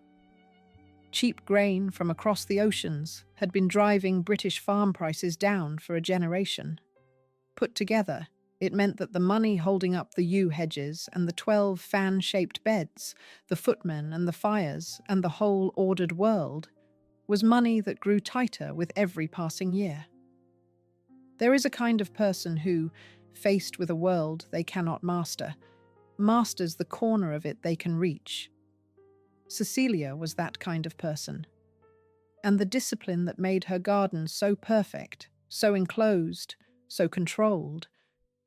Cheap grain from across the oceans had been driving British farm prices down for a generation. Put together, it meant that the money holding up the yew hedges and the 12 fan-shaped beds, the footmen and the fires and the whole ordered world, was money that grew tighter with every passing year. There is a kind of person who, faced with a world they cannot master, masters the corner of it they can reach. Cecilia was that kind of person. And the discipline that made her garden so perfect, so enclosed, so controlled,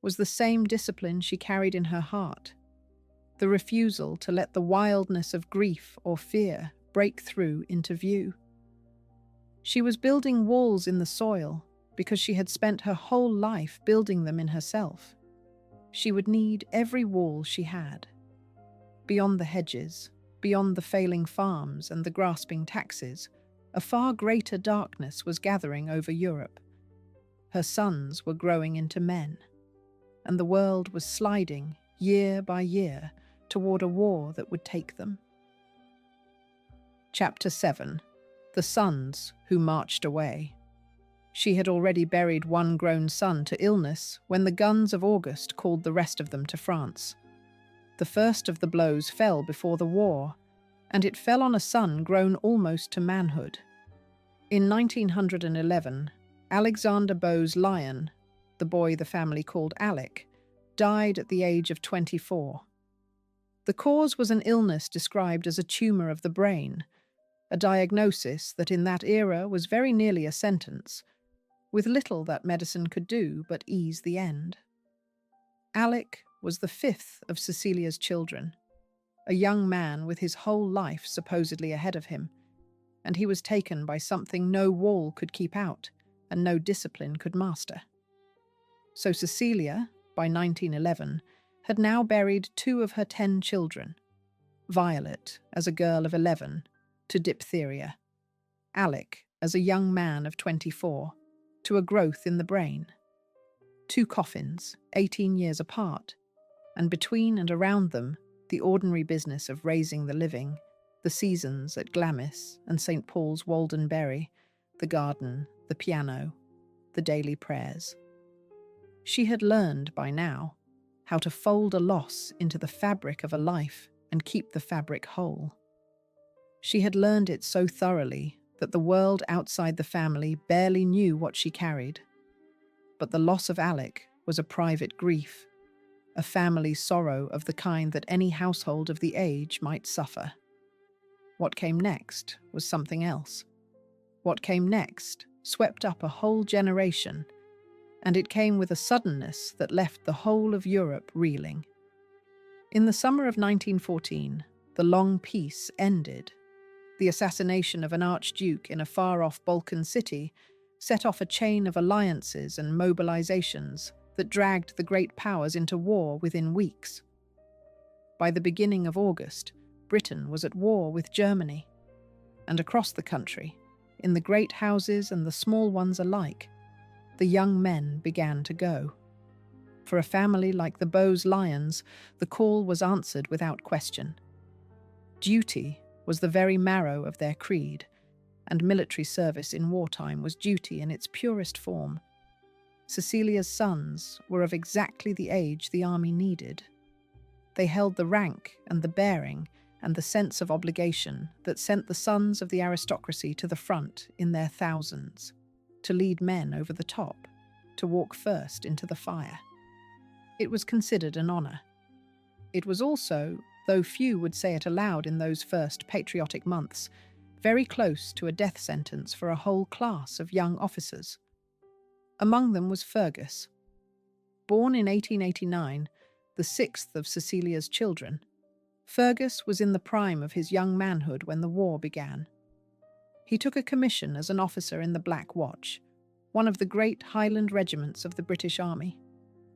was the same discipline she carried in her heart. The refusal to let the wildness of grief or fear break through into view. She was building walls in the soil because she had spent her whole life building them in herself. She would need every wall she had. Beyond the hedges, beyond the failing farms and the grasping taxes, a far greater darkness was gathering over Europe. Her sons were growing into men, and the world was sliding, year by year, toward a war that would take them. Chapter 7. The Sons Who Marched Away. She had already buried one grown son to illness when the guns of August called the rest of them to France. The first of the blows fell before the war, and it fell on a son grown almost to manhood. In 1911, Alexander Bowes-Lyon, the boy the family called Alec, died at the age of 24. The cause was an illness described as a tumour of the brain, a diagnosis that in that era was very nearly a sentence, with little that medicine could do but ease the end. Alec was the fifth of Cecilia's children, a young man with his whole life supposedly ahead of him, and he was taken by something no wall could keep out and no discipline could master. So Cecilia, by 1911, had now buried 2 of her 10 children, Violet, as a girl of 11, to diphtheria, Alec, as a young man of 24, to a growth in the brain. 2 coffins, 18 years apart, and between and around them, the ordinary business of raising the living, the seasons at Glamis and St. Paul's Waldenbury, the garden, the piano, the daily prayers. She had learned by now how to fold a loss into the fabric of a life and keep the fabric whole. She had learned it so thoroughly that the world outside the family barely knew what she carried. But the loss of Alec was a private grief, a family sorrow of the kind that any household of the age might suffer. What came next was something else. What came next swept up a whole generation, and it came with a suddenness that left the whole of Europe reeling. In the summer of 1914, the long peace ended. The assassination of an archduke in a far-off Balkan city set off a chain of alliances and mobilizations that dragged the great powers into war within weeks. By the beginning of August, Britain was at war with Germany, and across the country, in the great houses and the small ones alike, the young men began to go. For a family like the Bowes-Lyons, the call was answered without question. Duty was the very marrow of their creed, and military service in wartime was duty in its purest form. Cecilia's sons were of exactly the age the army needed. They held the rank and the bearing and the sense of obligation that sent the sons of the aristocracy to the front in their thousands, to lead men over the top, to walk first into the fire. It was considered an honour. It was also, though few would say it aloud in those first patriotic months, very close to a death sentence for a whole class of young officers. Among them was Fergus. Born in 1889, the sixth of Cecilia's children. Fergus was in the prime of his young manhood when the war began. He took a commission as an officer in the Black Watch, one of the great Highland regiments of the British Army,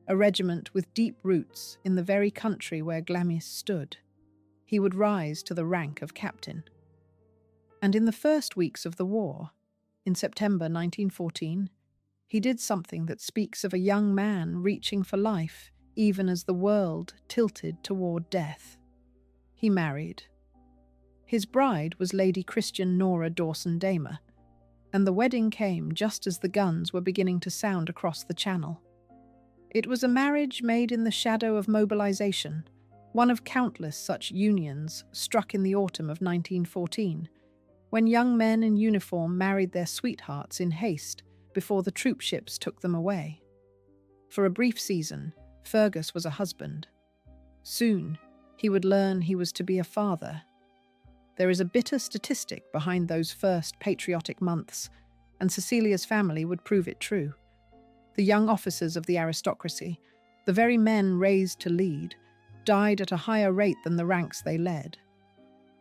a regiment with deep roots in the very country where Glamis stood. He would rise to the rank of captain. And in the first weeks of the war, in September 1914, he did something that speaks of a young man reaching for life even as the world tilted toward death. He married. His bride was Lady Christian Nora Dawson-Damer, and the wedding came just as the guns were beginning to sound across the Channel. It was a marriage made in the shadow of mobilization, one of countless such unions struck in the autumn of 1914, when young men in uniform married their sweethearts in haste before the troop ships took them away. For a brief season, Fergus was a husband. Soon, he would learn he was to be a father. There is a bitter statistic behind those first patriotic months, and Cecilia's family would prove it true. The young officers of the aristocracy, the very men raised to lead, died at a higher rate than the ranks they led.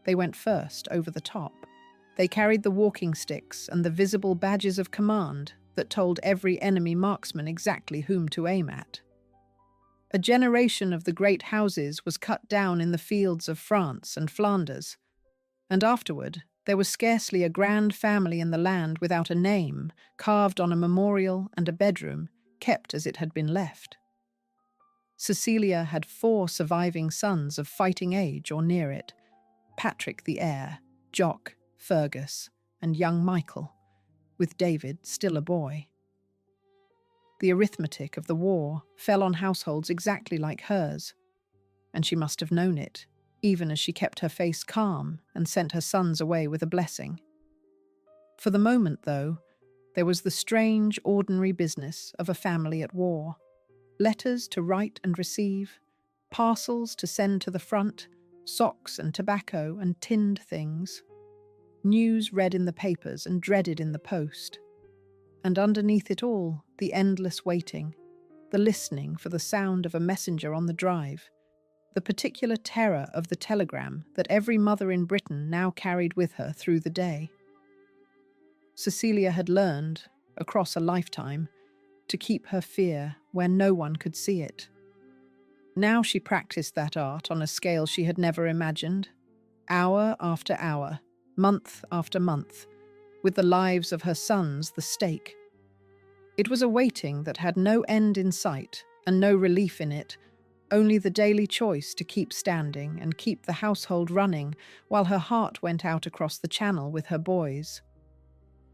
They went first, over the top. They carried the walking sticks and the visible badges of command that told every enemy marksman exactly whom to aim at. A generation of the great houses was cut down in the fields of France and Flanders, and afterward there was scarcely a grand family in the land without a name carved on a memorial and a bedroom kept as it had been left. Cecilia had 4 surviving sons of fighting age or near it: Patrick the heir, Jock, Fergus, and young Michael, with David still a boy. The arithmetic of the war fell on households exactly like hers, and she must have known it, even as she kept her face calm and sent her sons away with a blessing. For the moment, though, there was the strange, ordinary business of a family at war. Letters to write and receive, parcels to send to the front, socks and tobacco and tinned things. News read in the papers and dreaded in the post. And underneath it all, the endless waiting, the listening for the sound of a messenger on the drive, the particular terror of the telegram that every mother in Britain now carried with her through the day. Cecilia had learned, across a lifetime, to keep her fear where no one could see it. Now she practiced that art on a scale she had never imagined, hour after hour, month after month, with the lives of her sons the stake. It was a waiting that had no end in sight and no relief in it, only the daily choice to keep standing and keep the household running while her heart went out across the Channel with her boys.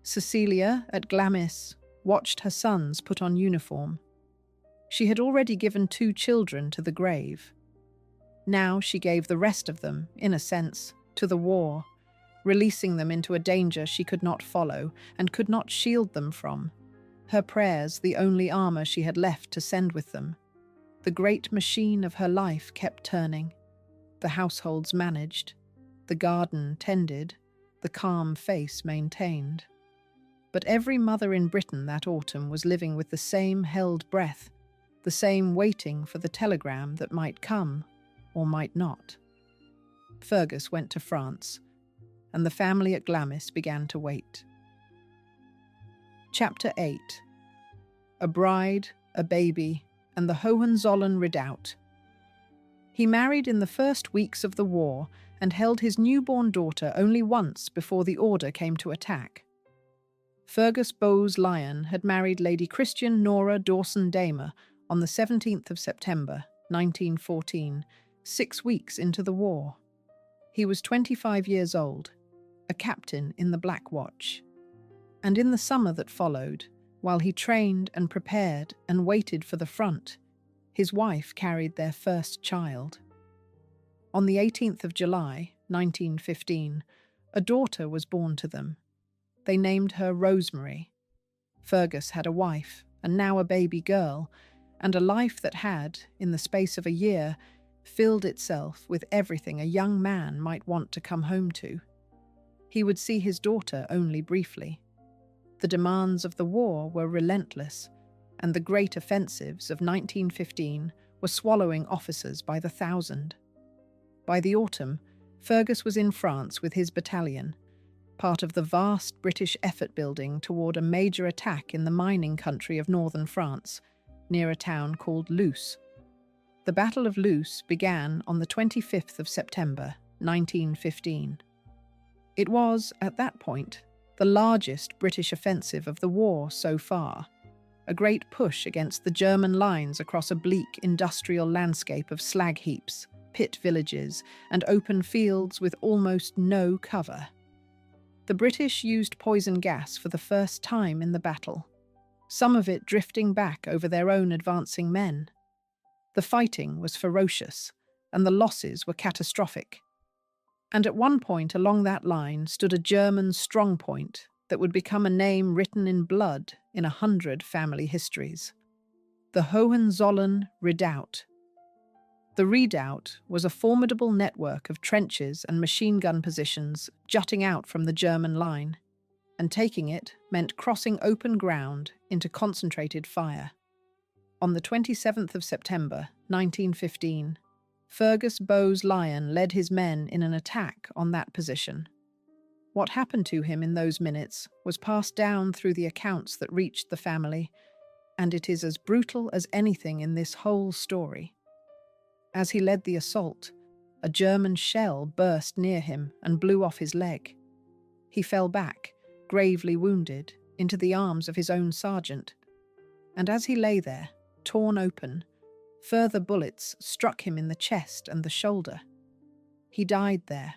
Cecilia, at Glamis, watched her sons put on uniform. She had already given 2 children to the grave. Now she gave the rest of them, in a sense, to the war, releasing them into a danger she could not follow and could not shield them from. Her prayers the only armor she had left to send with them. The great machine of her life kept turning. The households managed, the garden tended, the calm face maintained. But every mother in Britain that autumn was living with the same held breath, the same waiting for the telegram that might come or might not. Fergus went to France, and the family at Glamis began to wait. Chapter 8. A bride, a baby, and the Hohenzollern Redoubt. He married in the first weeks of the war and held his newborn daughter only once before the order came to attack. Fergus Bowes-Lyon had married Lady Christian Nora Dawson-Damer on the 17th of September, 1914, 6 weeks into the war. He was 25 years old, a captain in the Black Watch. And in the summer that followed, while he trained and prepared and waited for the front, his wife carried their first child. On the 18th of July, 1915, a daughter was born to them. They named her Rosemary. Fergus had a wife, and now a baby girl, and a life that had, in the space of a year, filled itself with everything a young man might want to come home to. He would see his daughter only briefly. The demands of the war were relentless, and the great offensives of 1915 were swallowing officers by the thousand. By the autumn, Fergus was in France with his battalion, part of the vast British effort building toward a major attack in the mining country of northern France, near a town called Loos. The Battle of Loos began on the 25th of September, 1915. It was, at that point, the largest British offensive of the war so far, a great push against the German lines across a bleak industrial landscape of slag heaps, pit villages, and open fields with almost no cover. The British used poison gas for the first time in the battle, some of it drifting back over their own advancing men. The fighting was ferocious, and the losses were catastrophic. And at one point along that line stood a German strongpoint that would become a name written in blood in 100 family histories: the Hohenzollern Redoubt. The redoubt was a formidable network of trenches and machine gun positions jutting out from the German line, and taking it meant crossing open ground into concentrated fire. On the 27th of September, 1915, Fergus Bowes-Lyon led his men in an attack on that position. What happened to him in those minutes was passed down through the accounts that reached the family, and it is as brutal as anything in this whole story. As he led the assault, a German shell burst near him and blew off his leg. He fell back, gravely wounded, into the arms of his own sergeant, and as he lay there, torn open, further bullets struck him in the chest and the shoulder. He died there,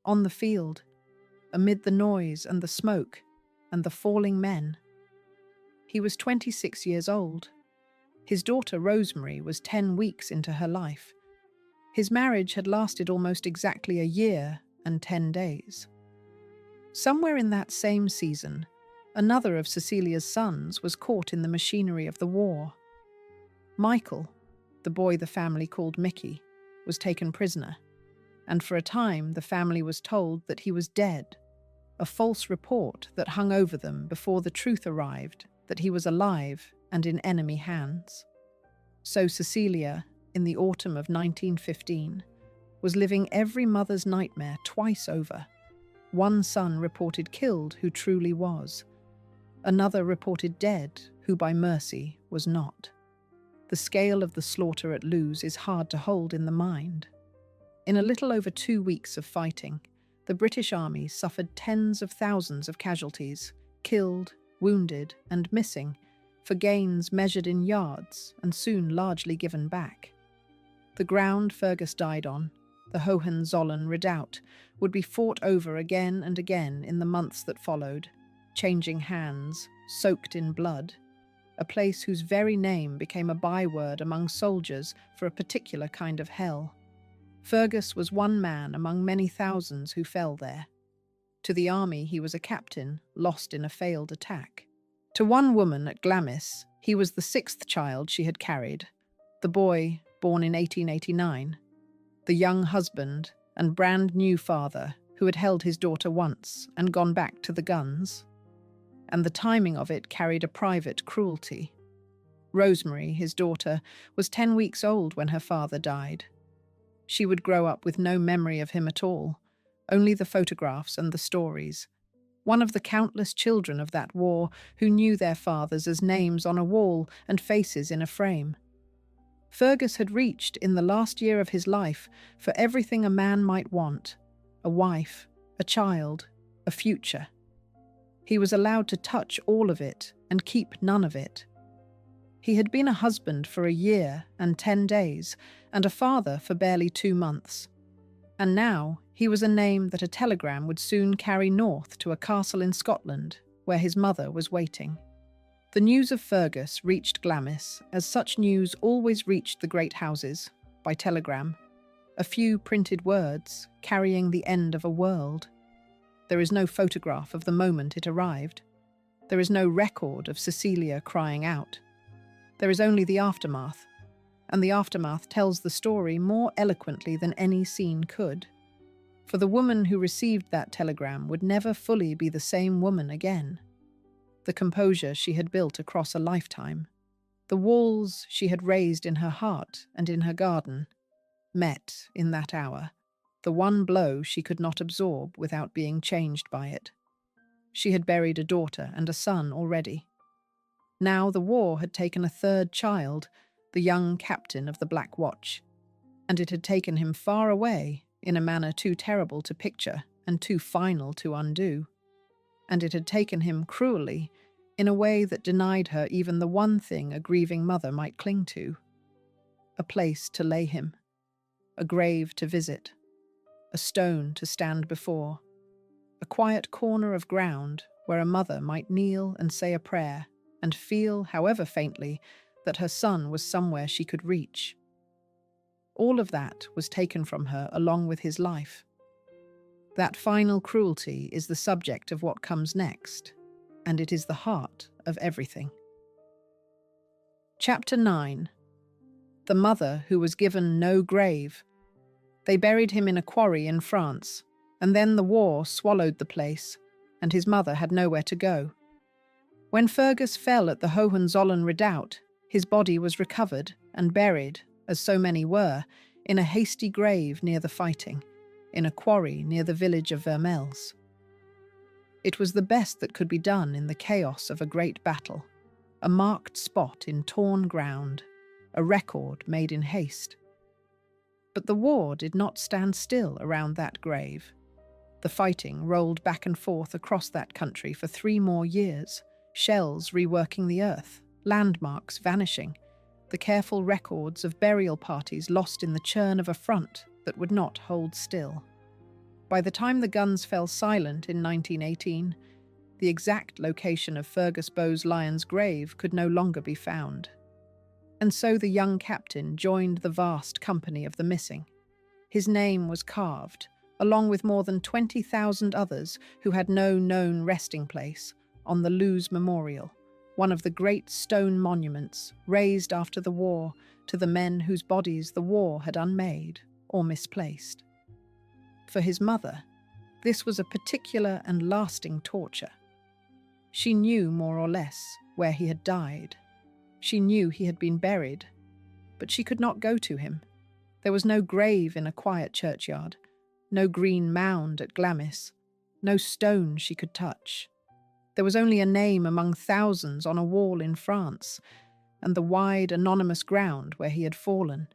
on the field, amid the noise and the smoke and the falling men. He was 26 years old. His daughter Rosemary was 10 weeks into her life. His marriage had lasted almost exactly a year and 10 days. Somewhere in that same season, another of Cecilia's sons was caught in the machinery of the war. Michael, the boy the family called Mickey, was taken prisoner, and for a time the family was told that he was dead, a false report that hung over them before the truth arrived that he was alive and in enemy hands. So Cecilia, in the autumn of 1915, was living every mother's nightmare twice over. One son reported killed who truly was. Another reported dead who by mercy was not. The scale of the slaughter at Loos is hard to hold in the mind. In a little over 2 weeks of fighting, the British Army suffered tens of thousands of casualties, killed, wounded, and missing, for gains measured in yards and soon largely given back. The ground Fergus died on, the Hohenzollern Redoubt, would be fought over again and again in the months that followed, changing hands, soaked in blood, a place whose very name became a byword among soldiers for a particular kind of hell. Fergus was one man among many thousands who fell there. To the army he was a captain, lost in a failed attack. To one woman at Glamis, he was the 6th child she had carried, the boy born in 1889, the young husband and brand new father who had held his daughter once and gone back to the guns. And the timing of it carried a private cruelty. Rosemary, his daughter, was 10 weeks old when her father died. She would grow up with no memory of him at all, only the photographs and the stories. One of the countless children of that war who knew their fathers as names on a wall and faces in a frame. Fergus had reached, in the last year of his life, for everything a man might want: a wife, a child, a future. He was allowed to touch all of it and keep none of it. He had been a husband for a year and 10 days, and a father for barely 2 months. And now he was a name that a telegram would soon carry north to a castle in Scotland, where his mother was waiting. The news of Fergus reached Glamis, as such news always reached the great houses, by telegram. A few printed words, carrying the end of a world. There is no photograph of the moment it arrived. There is no record of Cecilia crying out. There is only the aftermath, and the aftermath tells the story more eloquently than any scene could. For the woman who received that telegram would never fully be the same woman again. The composure she had built across a lifetime, The walls she had raised in her heart and in her garden met, in that hour, the one blow she could not absorb without being changed by it. She had buried a daughter and a son already. Now the war had taken a third child, the young captain of the Black Watch, and it had taken him far away in a manner too terrible to picture and too final to undo. And it had taken him cruelly in a way that denied her even the one thing a grieving mother might cling to: a place to lay him, a grave to visit, a stone to stand before, a quiet corner of ground where a mother might kneel and say a prayer and feel, however faintly, that her son was somewhere she could reach. All of that was taken from her along with his life. That final cruelty is the subject of what comes next, and it is the heart of everything. Chapter 9. The mother who was given no grave. They buried him in a quarry in France, and then the war swallowed the place, and his mother had nowhere to go. When Fergus fell at the Hohenzollern Redoubt, his body was recovered and buried, as so many were, in a hasty grave near the fighting, in a quarry near the village of Vermelles. It was the best that could be done in the chaos of a great battle, a marked spot in torn ground, a record made in haste. But the war did not stand still around that grave. The fighting rolled back and forth across that country for 3 more years, shells reworking the earth, landmarks vanishing, the careful records of burial parties lost in the churn of a front that would not hold still. By the time the guns fell silent in 1918, the exact location of Fergus Bowes-Lyon's grave could no longer be found. And so the young captain joined the vast company of the missing. His name was carved, along with more than 20,000 others who had no known resting place, on the Loos Memorial, one of the great stone monuments raised after the war to the men whose bodies the war had unmade or misplaced. For his mother, this was a particular and lasting torture. She knew more or less where he had died. She knew he had been buried, but she could not go to him. There was no grave in a quiet churchyard, no green mound at Glamis, no stone she could touch. There was only a name among thousands on a wall in France, and the wide, anonymous ground where he had fallen.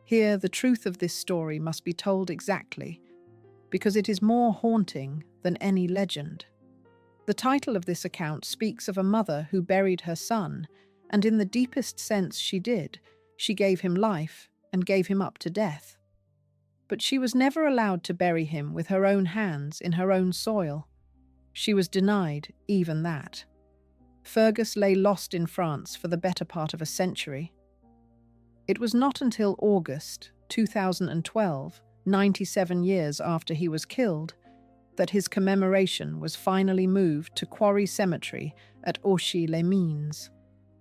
Here, the truth of this story must be told exactly, because it is more haunting than any legend. The title of this account speaks of a mother who buried her son, and in the deepest sense she did. She gave him life and gave him up to death. But she was never allowed to bury him with her own hands in her own soil. She was denied even that. Fergus lay lost in France for the better part of a century. It was not until August 2012, 97 years after he was killed, that his commemoration was finally moved to Quarry Cemetery at Auchy-les-Mines,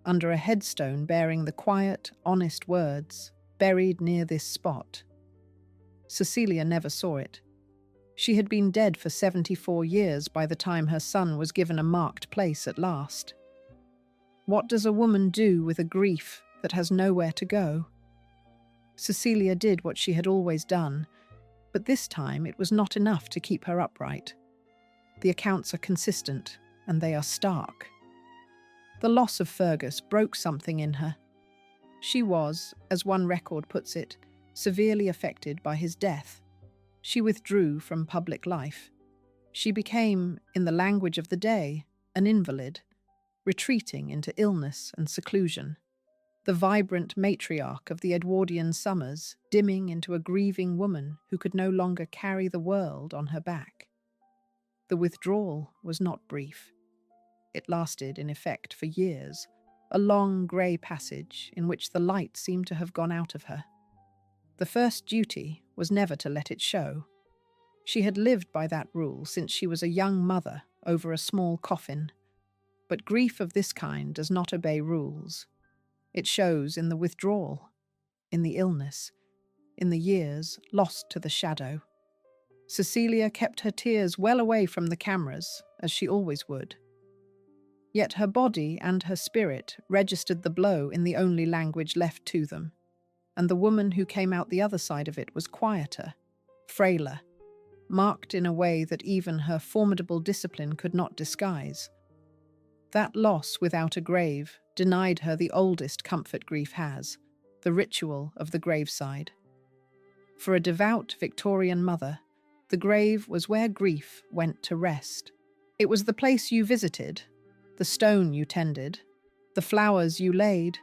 under a headstone bearing the quiet, honest words, "Buried near this spot." Cecilia never saw it. She had been dead for 74 years by the time her son was given a marked place at last. What does a woman do with a grief that has nowhere to go? Cecilia did what she had always done, but this time it was not enough to keep her upright. The accounts are consistent, and they are stark. The loss of Fergus broke something in her. She was, as one record puts it, severely affected by his death. She withdrew from public life. She became, in the language of the day, an invalid, retreating into illness and seclusion. The vibrant matriarch of the Edwardian summers dimming into a grieving woman who could no longer carry the world on her back. The withdrawal was not brief. It lasted, in effect, for years, a long grey passage in which the light seemed to have gone out of her. The first duty was never to let it show. She had lived by that rule since she was a young mother over a small coffin. But grief of this kind does not obey rules. It shows in the withdrawal, in the illness, in the years lost to the shadow. Cecilia kept her tears well away from the cameras, as she always would. Yet her body and her spirit registered the blow in the only language left to them, and the woman who came out the other side of it was quieter, frailer, marked in a way that even her formidable discipline could not disguise. That loss without a grave denied her the oldest comfort grief has, the ritual of the graveside. For a devout Victorian mother, the grave was where grief went to rest. It was the place you visited, the stone you tended, the flowers you laid,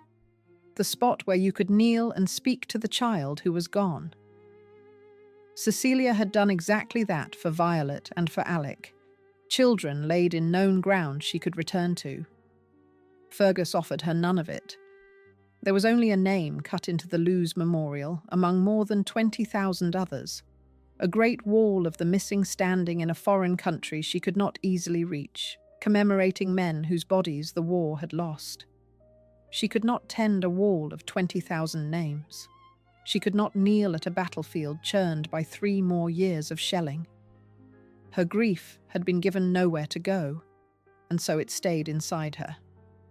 the spot where you could kneel and speak to the child who was gone. Cecilia had done exactly that for Violet and for Alec, children laid in known ground she could return to. Fergus offered her none of it. There was only a name cut into the Loos memorial among more than 20,000 others, a great wall of the missing standing in a foreign country she could not easily reach, commemorating men whose bodies the war had lost. She could not tend a wall of 20,000 names. She could not kneel at a battlefield churned by 3 more years of shelling. Her grief had been given nowhere to go, and so it stayed inside her,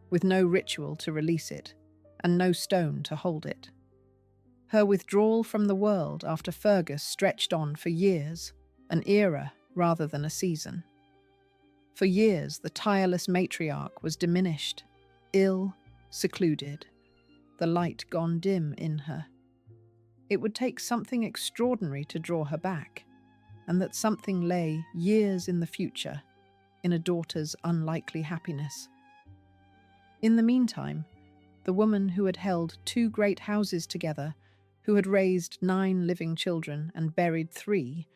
with no ritual to release it, and no stone to hold it. Her withdrawal from the world after Fergus stretched on for years, an era rather than a season. For years, the tireless matriarch was diminished, ill, secluded, the light gone dim in her. It would take something extraordinary to draw her back, and that something lay years in the future, in a daughter's unlikely happiness. In the meantime, the woman who had held 2 great houses together, who had raised 9 living children and buried 3,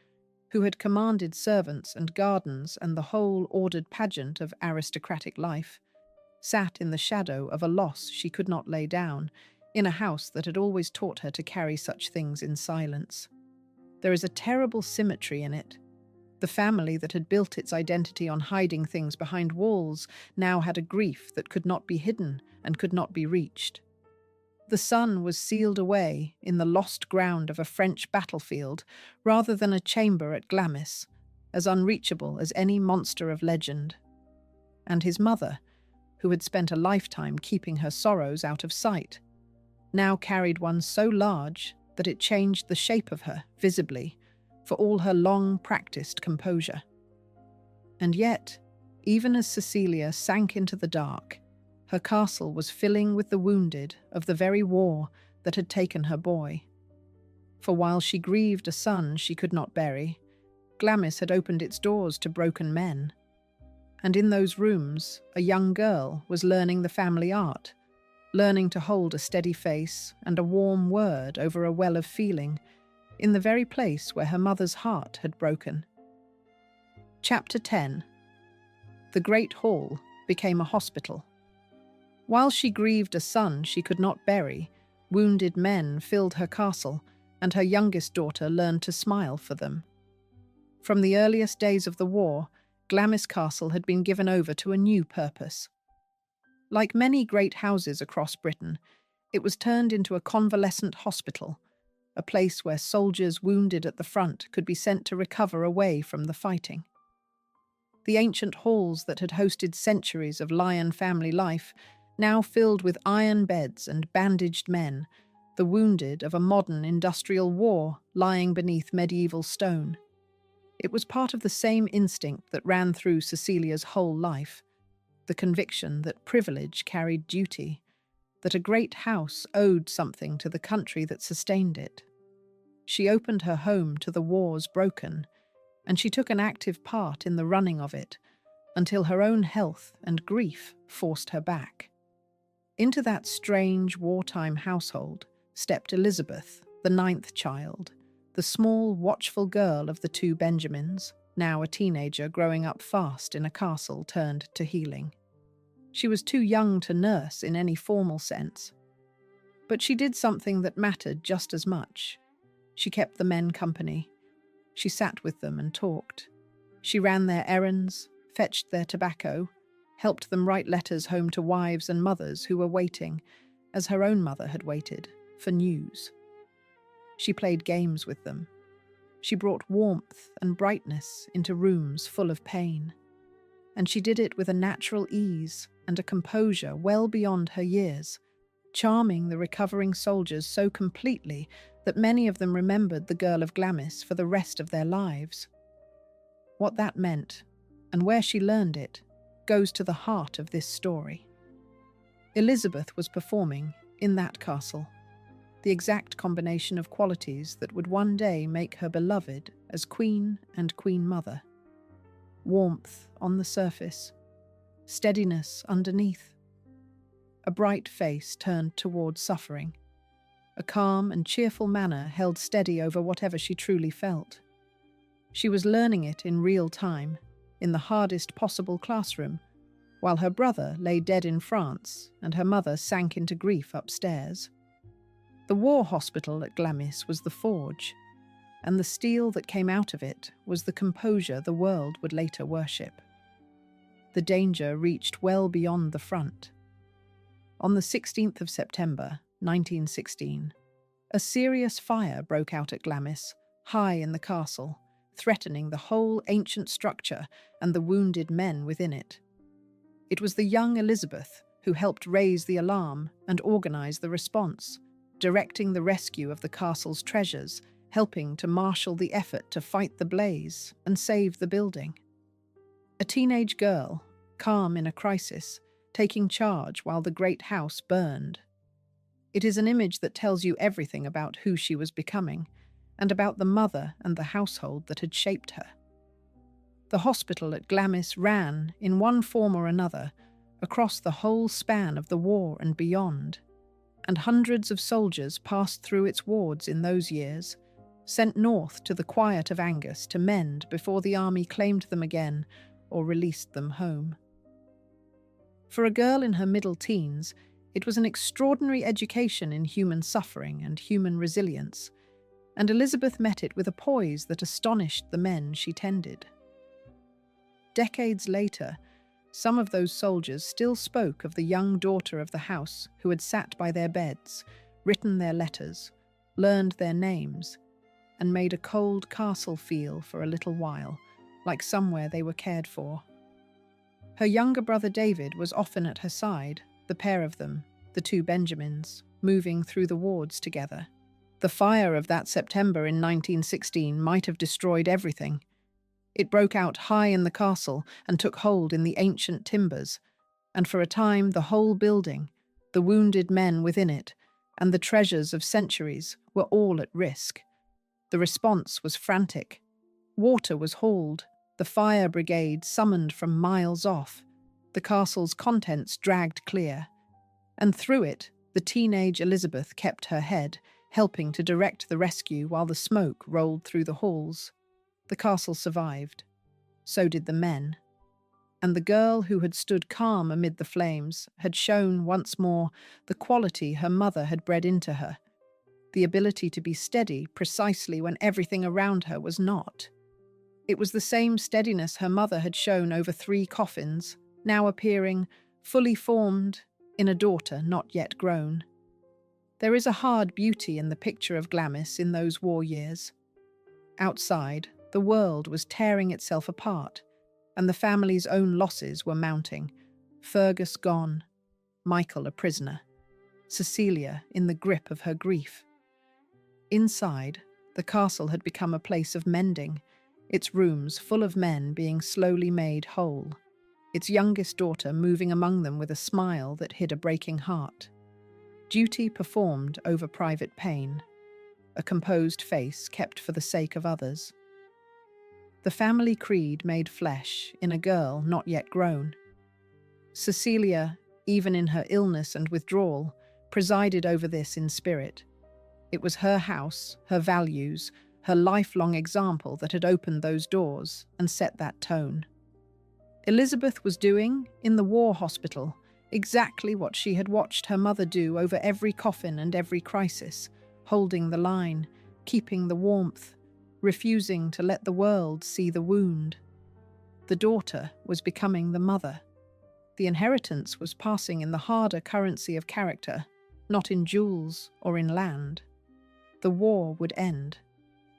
who had commanded servants and gardens and the whole ordered pageant of aristocratic life, sat in the shadow of a loss she could not lay down, in a house that had always taught her to carry such things in silence. There is a terrible symmetry in it. The family that had built its identity on hiding things behind walls now had a grief that could not be hidden and could not be reached. The son was sealed away in the lost ground of a French battlefield rather than a chamber at Glamis, as unreachable as any monster of legend. And his mother, who had spent a lifetime keeping her sorrows out of sight, now carried one so large that it changed the shape of her, visibly, for all her long-practiced composure. And yet, even as Cecilia sank into the dark, her castle was filling with the wounded of the very war that had taken her boy. For while she grieved a son she could not bury, Glamis had opened its doors to broken men. And in those rooms, a young girl was learning the family art, learning to hold a steady face and a warm word over a well of feeling, in the very place where her mother's heart had broken. Chapter 10. The Great Hall became a hospital. While she grieved a son she could not bury, wounded men filled her castle, and her youngest daughter learned to smile for them. From the earliest days of the war, Glamis Castle had been given over to a new purpose. Like many great houses across Britain, it was turned into a convalescent hospital, a place where soldiers wounded at the front could be sent to recover away from the fighting. The ancient halls that had hosted centuries of Lyon family life now filled with iron beds and bandaged men, the wounded of a modern industrial war lying beneath medieval stone. It was part of the same instinct that ran through Cecilia's whole life, the conviction that privilege carried duty, that a great house owed something to the country that sustained it. She opened her home to the war's broken, and she took an active part in the running of it, until her own health and grief forced her back. Into that strange wartime household stepped Elizabeth, the 9th child, the small, watchful girl of the 2 Benjamins, now a teenager growing up fast in a castle turned to healing. She was too young to nurse in any formal sense, but she did something that mattered just as much. She kept the men company. She sat with them and talked. She ran their errands, fetched their tobacco, helped them write letters home to wives and mothers who were waiting, as her own mother had waited, for news. She played games with them. She brought warmth and brightness into rooms full of pain. and she did it with a natural ease and a composure well beyond her years, charming the recovering soldiers so completely that many of them remembered the girl of Glamis for the rest of their lives. What that meant, and where she learned it, goes to the heart of this story. Elizabeth was performing, in that castle, the exact combination of qualities that would one day make her beloved as queen and queen mother. Warmth on the surface, steadiness underneath. A bright face turned towards suffering. A calm and cheerful manner held steady over whatever she truly felt. She was learning it in real time, in the hardest possible classroom, while her brother lay dead in France and her mother sank into grief upstairs. The war hospital at Glamis was the forge, and the steel that came out of it was the composure the world would later worship. The danger reached well beyond the front. On the 16th of September, 1916, a serious fire broke out at Glamis, high in the castle, threatening the whole ancient structure and the wounded men within it. It was the young Elizabeth who helped raise the alarm and organize the response, directing the rescue of the castle's treasures, helping to marshal the effort to fight the blaze and save the building. A teenage girl, calm in a crisis, taking charge while the great house burned. It is an image that tells you everything about who she was becoming, and about the mother and the household that had shaped her. The hospital at Glamis ran, in one form or another, across the whole span of the war and beyond, and hundreds of soldiers passed through its wards in those years, sent north to the quiet of Angus to mend before the army claimed them again or released them home. For a girl in her middle teens, it was an extraordinary education in human suffering and human resilience, and Elizabeth met it with a poise that astonished the men she tended. Decades later, some of those soldiers still spoke of the young daughter of the house who had sat by their beds, written their letters, learned their names, and made a cold castle feel for a little while, like somewhere they were cared for. Her younger brother David was often at her side, the pair of them, the two Benjamins, moving through the wards together. The fire of that September in 1916 might have destroyed everything. It broke out high in the castle and took hold in the ancient timbers, and for a time the whole building, the wounded men within it, and the treasures of centuries were all at risk. The response was frantic. Water was hauled, the fire brigade summoned from miles off, the castle's contents dragged clear, and through it the teenage Elizabeth kept her head, helping to direct the rescue while the smoke rolled through the halls. The castle survived. So did the men. And the girl who had stood calm amid the flames had shown once more the quality her mother had bred into her, the ability to be steady precisely when everything around her was not. It was the same steadiness her mother had shown over 3 coffins, now appearing, fully formed, in a daughter not yet grown. There is a hard beauty in the picture of Glamis in those war years. Outside, the world was tearing itself apart, and the family's own losses were mounting. Fergus gone, Michael a prisoner, Cecilia in the grip of her grief. Inside, the castle had become a place of mending, its rooms full of men being slowly made whole, its youngest daughter moving among them with a smile that hid a breaking heart. Duty performed over private pain, a composed face kept for the sake of others. The family creed made flesh in a girl not yet grown. Cecilia, even in her illness and withdrawal, presided over this in spirit. It was her house, her values, her lifelong example that had opened those doors and set that tone. Elizabeth was doing, in the war hospital, exactly what she had watched her mother do over every coffin and every crisis, holding the line, keeping the warmth, refusing to let the world see the wound. The daughter was becoming the mother. The inheritance was passing in the harder currency of character, not in jewels or in land. The war would end.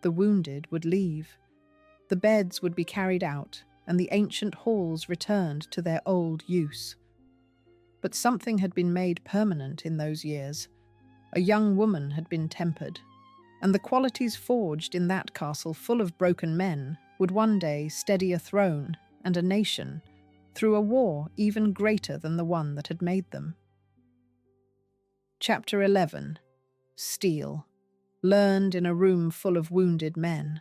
The wounded would leave. The beds would be carried out, and the ancient halls returned to their old use. But something had been made permanent in those years. A young woman had been tempered, and the qualities forged in that castle full of broken men would one day steady a throne and a nation through a war even greater than the one that had made them. Chapter 11. Steel. Learned in a room full of wounded men.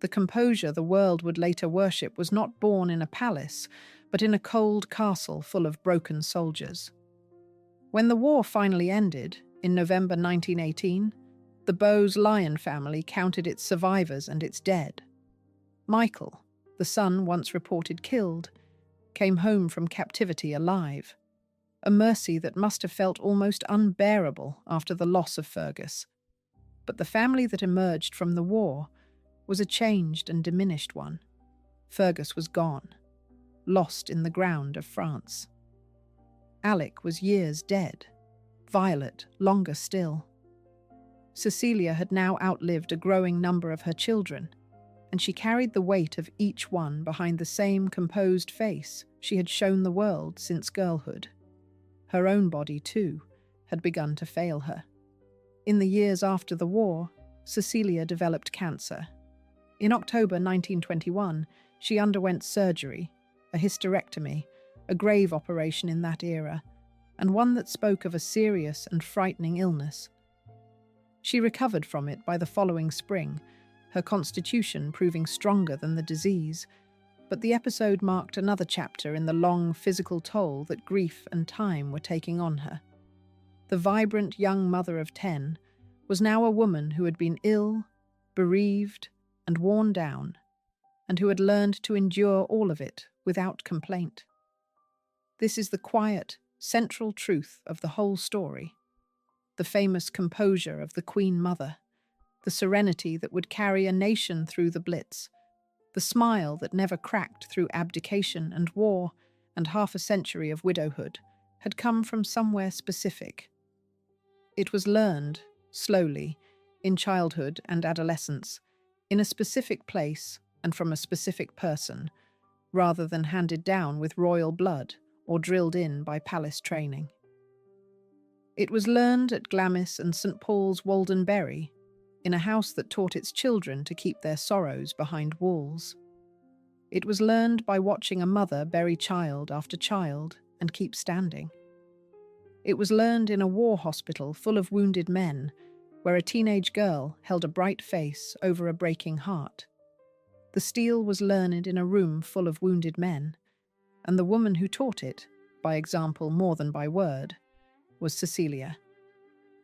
The composure the world would later worship was not born in a palace, but in a cold castle full of broken soldiers. When the war finally ended, in November 1918, the Bowes-Lyon family counted its survivors and its dead. Michael, the son once reported killed, came home from captivity alive, a mercy that must have felt almost unbearable after the loss of Fergus. But the family that emerged from the war was a changed and diminished one. Fergus was gone, lost in the ground of France. Alec was years dead, Violet longer still. Cecilia had now outlived a growing number of her children, and she carried the weight of each one behind the same composed face she had shown the world since girlhood. Her own body, too, had begun to fail her. In the years after the war, Cecilia developed cancer. In October 1921, she underwent surgery, a hysterectomy, a grave operation in that era, and one that spoke of a serious and frightening illness. She recovered from it by the following spring, her constitution proving stronger than the disease, but the episode marked another chapter in the long physical toll that grief and time were taking on her. The vibrant young mother of 10 was now a woman who had been ill, bereaved, and worn down, and who had learned to endure all of it without complaint. This is the quiet, central truth of the whole story. The famous composure of the Queen Mother, the serenity that would carry a nation through the Blitz, the smile that never cracked through abdication and war and half a century of widowhood, had come from somewhere specific. It was learned, slowly, in childhood and adolescence, in a specific place and from a specific person, rather than handed down with royal blood or drilled in by palace training. It was learned at Glamis and St. Paul's Waldenbury, in a house that taught its children to keep their sorrows behind walls. It was learned by watching a mother bury child after child and keep standing. It was learned in a war hospital full of wounded men, where a teenage girl held a bright face over a breaking heart. The steel was learned in a room full of wounded men, and the woman who taught it, by example more than by word, was Cecilia.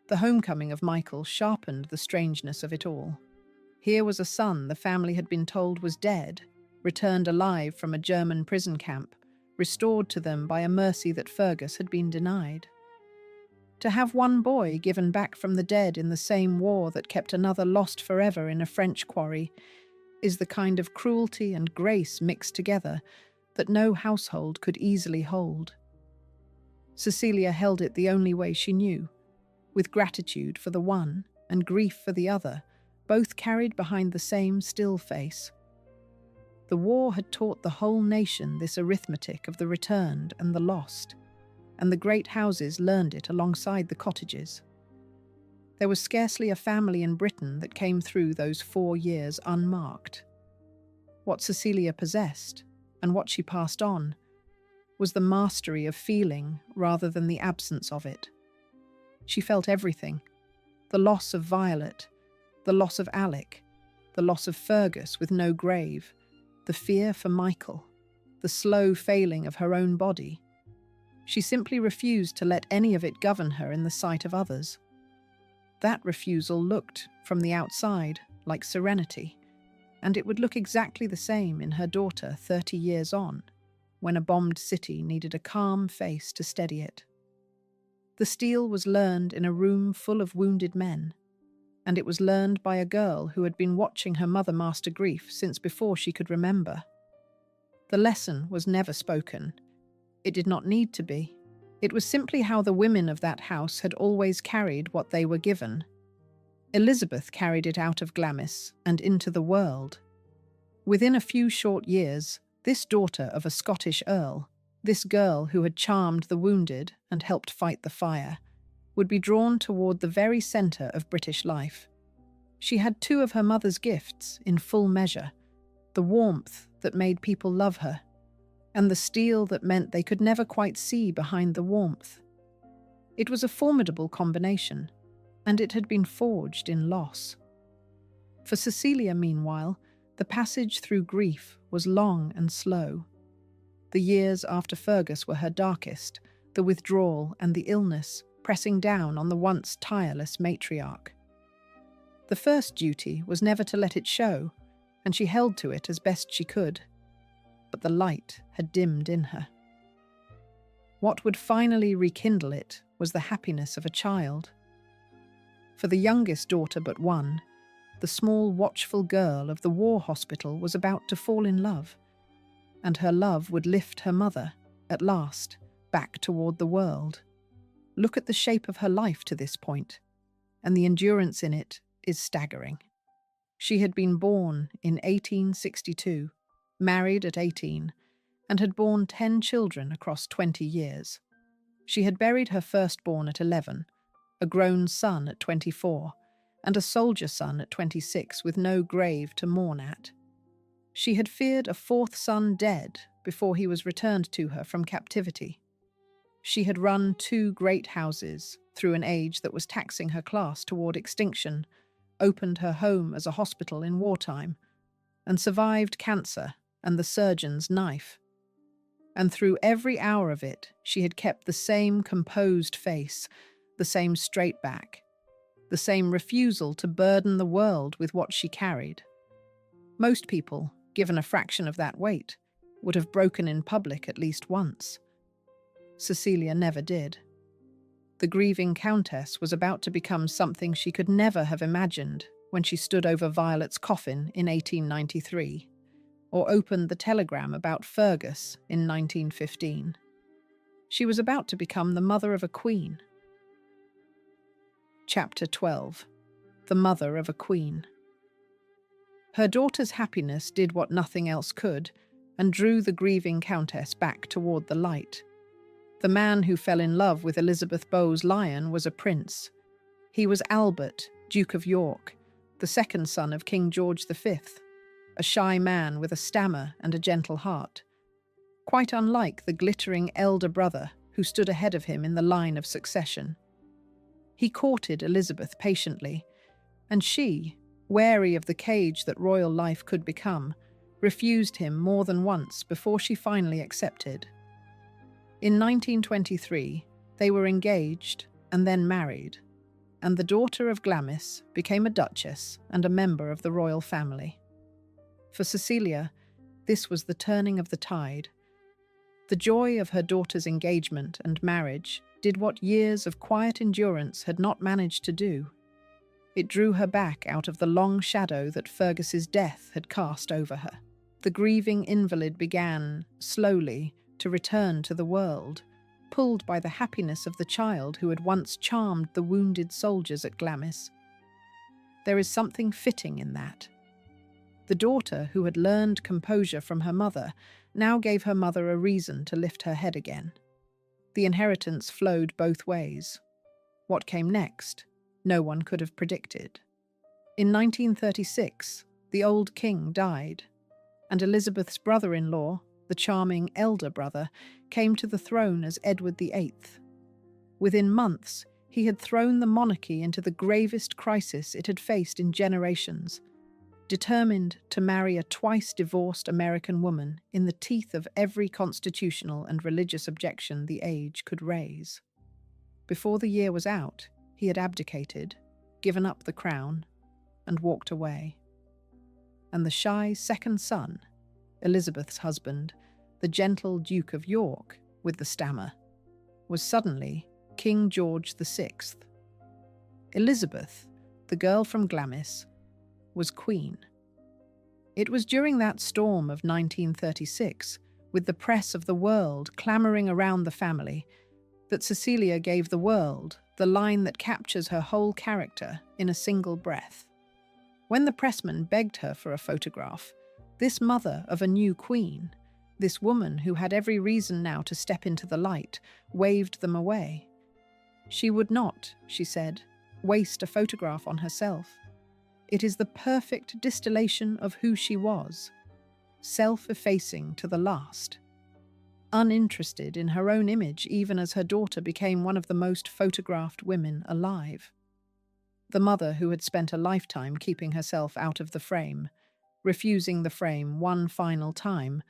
The homecoming of Michael sharpened the strangeness of it all. Here was a son the family had been told was dead, returned alive from a German prison camp, restored to them by a mercy that Fergus had been denied. To have one boy given back from the dead in the same war that kept another lost forever in a French quarry is the kind of cruelty and grace mixed together that no household could easily hold. Cecilia held it the only way she knew, with gratitude for the one and grief for the other, both carried behind the same still face. The war had taught the whole nation this arithmetic of the returned and the lost, and the great houses learned it alongside the cottages. There was scarcely a family in Britain that came through those 4 years unmarked. What Cecilia possessed, and what she passed on, was the mastery of feeling rather than the absence of it. She felt everything: the loss of Violet, the loss of Alec, the loss of Fergus with no grave, the fear for Michael, the slow failing of her own body. She simply refused to let any of it govern her in the sight of others. That refusal looked, from the outside, like serenity, and it would look exactly the same in her daughter 30 years on, when a bombed city needed a calm face to steady it. The steel was learned in a room full of wounded men, and it was learned by a girl who had been watching her mother master grief since before she could remember. The lesson was never spoken. It did not need to be. It was simply how the women of that house had always carried what they were given. Elizabeth carried it out of Glamis and into the world. Within a few short years, This daughter of a Scottish earl, this girl who had charmed the wounded and helped fight the fire, would be drawn toward the very centre of British life. She had two of her mother's gifts in full measure: the warmth that made people love her, and the steel that meant they could never quite see behind the warmth. It was a formidable combination, and it had been forged in loss. For Cecilia, meanwhile, the passage through grief was long and slow. The years after Fergus were her darkest, the withdrawal and the illness pressing down on the once tireless matriarch. The first duty was never to let it show, and she held to it as best she could. But the light had dimmed in her. What would finally rekindle it was the happiness of a child. For the youngest daughter but one, the small watchful girl of the war hospital was about to fall in love, and her love would lift her mother, at last, back toward the world. Look at the shape of her life to this point, and the endurance in it is staggering. She had been born in 1862, married at 18, and had borne 10 children across 20 years. She had buried her firstborn at 11, a grown son at 24, and a soldier son at 26 with no grave to mourn at. She had feared a fourth son dead before he was returned to her from captivity. She had run 2 great houses through an age that was taxing her class toward extinction, opened her home as a hospital in wartime, and survived cancer and the surgeon's knife. And through every hour of it, she had kept the same composed face, the same straight back, the same refusal to burden the world with what she carried. Most people, given a fraction of that weight, would have broken in public at least once. Cecilia never did. The grieving countess was about to become something she could never have imagined when she stood over Violet's coffin in 1893, or opened the telegram about Fergus in 1915. She was about to become the mother of a queen. Chapter 12. The Mother of a Queen. Her daughter's happiness did what nothing else could, and drew the grieving countess back toward the light. The man who fell in love with Elizabeth Bowes-Lyon was a prince. He was Albert, Duke of York, the second son of King George V, a shy man with a stammer and a gentle heart, quite unlike the glittering elder brother who stood ahead of him in the line of succession. He courted Elizabeth patiently, and she, wary of the cage that royal life could become, refused him more than once before she finally accepted. In 1923, they were engaged and then married, and the daughter of Glamis became a duchess and a member of the royal family. For Cecilia, this was the turning of the tide. The joy of her daughter's engagement and marriage did what years of quiet endurance had not managed to do. It drew her back out of the long shadow that Fergus's death had cast over her. The grieving invalid began, slowly, to return to the world, pulled by the happiness of the child who had once charmed the wounded soldiers at Glamis. There is something fitting in that. The daughter, who had learned composure from her mother, now gave her mother a reason to lift her head again. The inheritance flowed both ways. What came next, no one could have predicted. In 1936, the old king died, and Elizabeth's brother-in-law, the charming elder brother, came to the throne as Edward VIII. Within months, he had thrown the monarchy into the gravest crisis it had faced in generations, determined to marry a twice-divorced American woman in the teeth of every constitutional and religious objection the age could raise. Before the year was out, he had abdicated, given up the crown, and walked away. And the shy second son, Elizabeth's husband, the gentle Duke of York with the stammer, was suddenly King George VI. Elizabeth, the girl from Glamis, was queen. It was during that storm of 1936, with the press of the world clamouring around the family, that Cecilia gave the world the line that captures her whole character in a single breath. When the pressman begged her for a photograph, this mother of a new queen, This woman, who had every reason now to step into the light, waved them away. She would not, she said, waste a photograph on herself. It is the perfect distillation of who she was, self-effacing to the last. Uninterested in her own image, even as her daughter became one of the most photographed women alive. The mother who had spent a lifetime keeping herself out of the frame, refusing the frame one final time,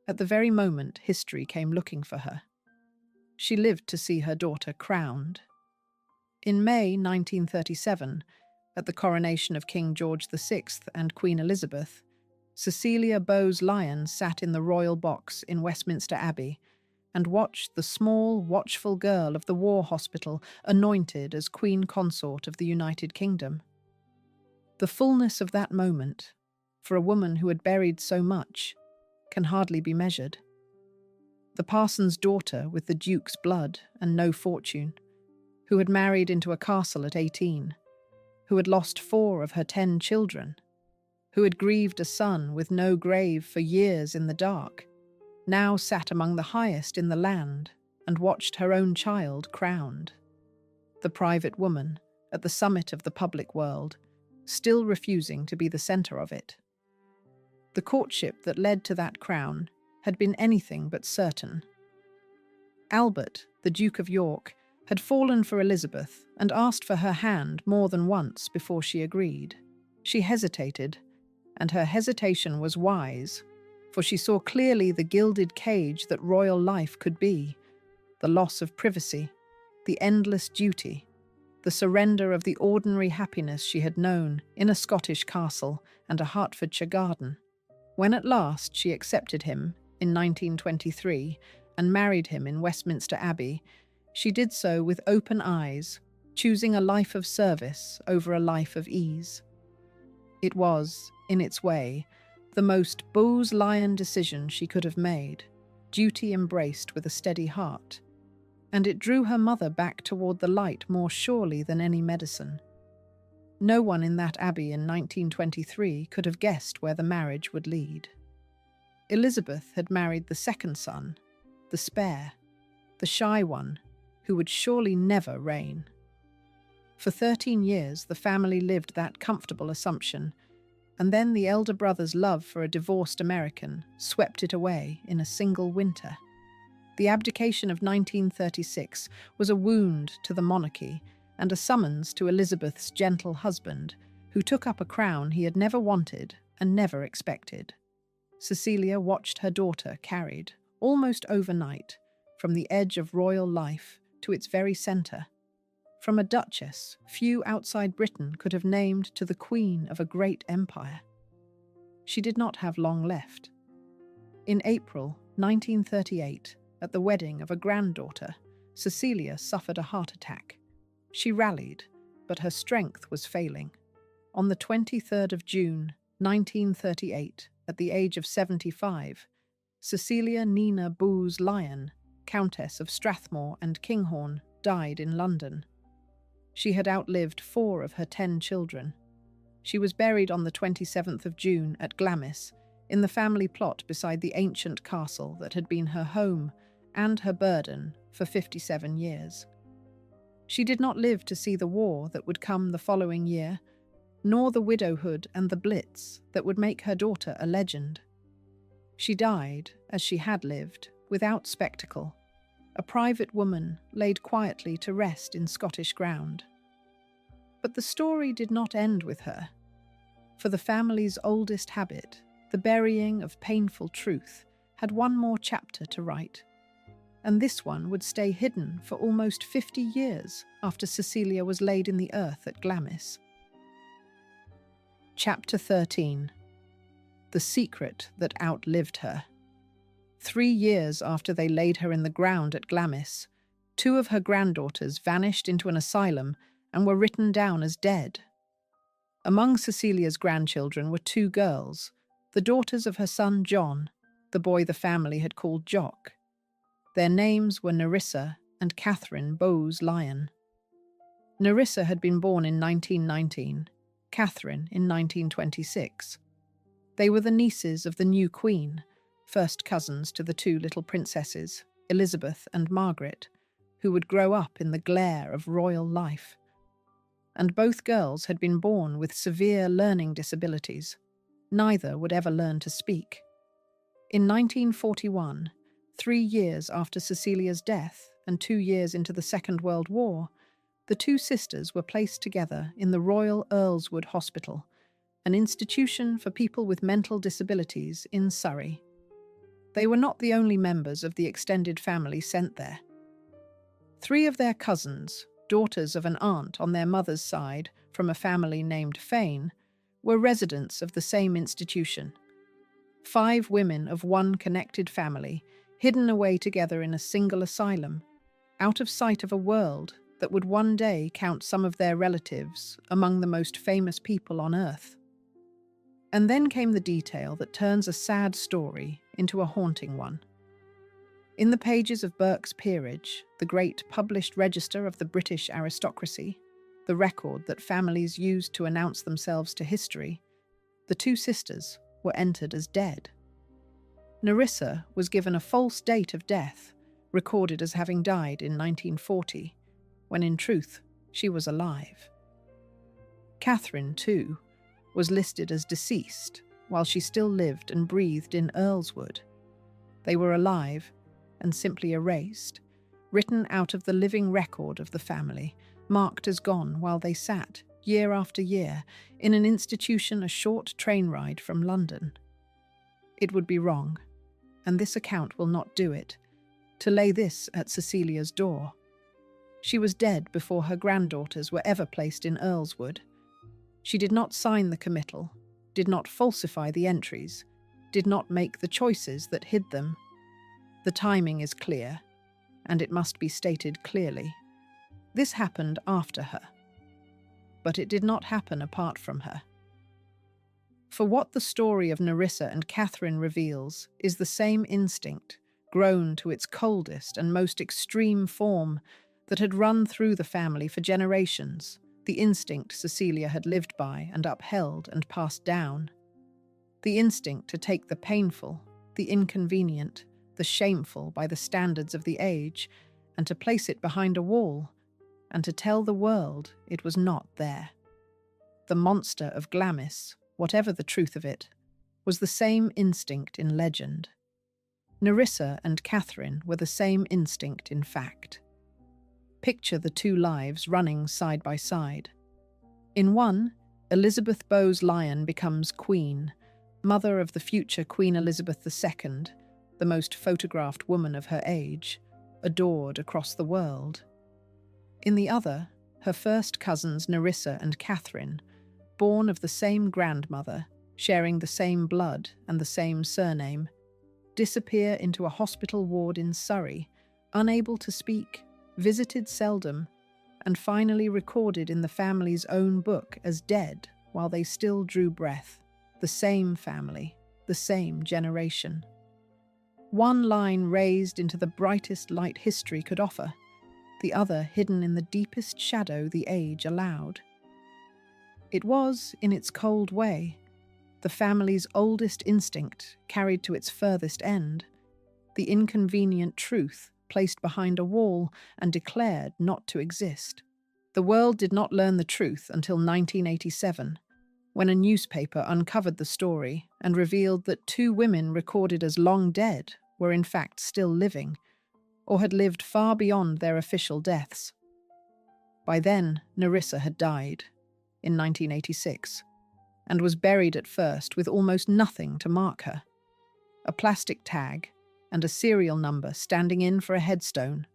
at the very moment history came looking for her. She lived to see her daughter crowned. In May 1937, at the coronation of King George VI and Queen Elizabeth, Cecilia Bowes-Lyon sat in the royal box in Westminster Abbey and watched the small, watchful girl of the war hospital anointed as Queen Consort of the United Kingdom. The fullness of that moment, for a woman who had buried so much, can hardly be measured. The parson's daughter with the duke's blood and no fortune, who had married into a castle at 18, who had lost 4 of her 10 children, who had grieved a son with no grave for years in the dark, now sat among the highest in the land and watched her own child crowned. The private woman, at the summit of the public world, still refusing to be the centre of it. The courtship that led to that crown had been anything but certain. Albert, the Duke of York, had fallen for Elizabeth and asked for her hand more than once before she agreed. She hesitated, and her hesitation was wise, for she saw clearly the gilded cage that royal life could be, the loss of privacy, the endless duty, the surrender of the ordinary happiness she had known in a Scottish castle and a Hertfordshire garden. When at last she accepted him in 1923 and married him in Westminster Abbey, she did so with open eyes, choosing a life of service over a life of ease. It was, in its way, the most Bowes-Lyon decision she could have made, duty embraced with a steady heart, and it drew her mother back toward the light more surely than any medicine. No one in that abbey in 1923 could have guessed where the marriage would lead. Elizabeth had married the second son, the spare, the shy one, who would surely never reign. For 13 years the family lived that comfortable assumption, and then the elder brother's love for a divorced American swept it away in a single winter. The abdication of 1936 was a wound to the monarchy and a summons to Elizabeth's gentle husband, who took up a crown he had never wanted and never expected. Cecilia watched her daughter carried, almost overnight, from the edge of royal life to its very centre. From a duchess few outside Britain could have named to the queen of a great empire. She did not have long left. In April 1938, at the wedding of a granddaughter, Cecilia suffered a heart attack. She rallied, but her strength was failing. On the 23rd of June, 1938, at the age of 75, Cecilia Nina Bowes-Lyon, Countess of Strathmore and Kinghorn, died in London. She had outlived 4 of her 10 children. She was buried on the 27th of June at Glamis, in the family plot beside the ancient castle that had been her home and her burden for 57 years. She did not live to see the war that would come the following year, nor the widowhood and the Blitz that would make her daughter a legend. She died, as she had lived, without spectacle, a private woman laid quietly to rest in Scottish ground. But the story did not end with her. For the family's oldest habit, the burying of painful truth, had one more chapter to write. And this one would stay hidden for almost 50 years after Cecilia was laid in the earth at Glamis. Chapter 13. The secret that outlived her. 3 years after they laid her in the ground at Glamis, 2 of her granddaughters vanished into an asylum and were written down as dead. Among Cecilia's grandchildren were 2 girls, the daughters of her son John, the boy the family had called Jock. Their names were Nerissa and Catherine Bowes-Lyon. Nerissa had been born in 1919, Catherine in 1926. They were the nieces of the new queen, first cousins to the two little princesses, Elizabeth and Margaret, who would grow up in the glare of royal life. And both girls had been born with severe learning disabilities. Neither would ever learn to speak. In 1941, 3 years after Cecilia's death and 2 years into the Second World War, the two sisters were placed together in the Royal Earlswood Hospital, an institution for people with mental disabilities in Surrey. They were not the only members of the extended family sent there. 3 of their cousins, daughters of an aunt on their mother's side from a family named Fane, were residents of the same institution. 5 women of one connected family, hidden away together in a single asylum, out of sight of a world that would one day count some of their relatives among the most famous people on earth. And then came the detail that turns a sad story into a haunting one. In the pages of Burke's Peerage, the great published register of the British aristocracy, the record that families used to announce themselves to history, the two sisters were entered as dead. Nerissa was given a false date of death, recorded as having died in 1940, when in truth she was alive. Catherine, too, was listed as deceased while she still lived and breathed in Earlswood. They were alive and simply erased, written out of the living record of the family, marked as gone while they sat, year after year, in an institution a short train ride from London. It would be wrong, and this account will not do it, to lay this at Cecilia's door. She was dead before her granddaughters were ever placed in Earlswood. She did not sign the committal, did not falsify the entries, did not make the choices that hid them. The timing is clear, and it must be stated clearly. This happened after her, but it did not happen apart from her. For what the story of Nerissa and Catherine reveals is the same instinct, grown to its coldest and most extreme form, that had run through the family for generations, the instinct Cecilia had lived by and upheld and passed down. The instinct to take the painful, the inconvenient, the shameful by the standards of the age, and to place it behind a wall, and to tell the world it was not there. The Monster of Glamis, whatever the truth of it, was the same instinct in legend. Nerissa and Catherine were the same instinct in fact. Picture the two lives running side by side. In one, Elizabeth Bowes-Lyon becomes queen, mother of the future Queen Elizabeth II, the most photographed woman of her age, adored across the world. In the other, her first cousins Nerissa and Catherine, born of the same grandmother, sharing the same blood and the same surname, disappear into a hospital ward in Surrey, unable to speak, visited seldom, and finally recorded in the family's own book as dead while they still drew breath. The same family, the same generation. One line raised into the brightest light history could offer, the other hidden in the deepest shadow the age allowed. It was, in its cold way, the family's oldest instinct carried to its furthest end, the inconvenient truth placed behind a wall and declared not to exist. The world did not learn the truth until 1987, when a newspaper uncovered the story and revealed that 2 women recorded as long dead were in fact still living, or had lived far beyond their official deaths. By then, Nerissa had died, in 1986, and was buried at first with almost nothing to mark her. A plastic tag and a serial number standing in for a headstone.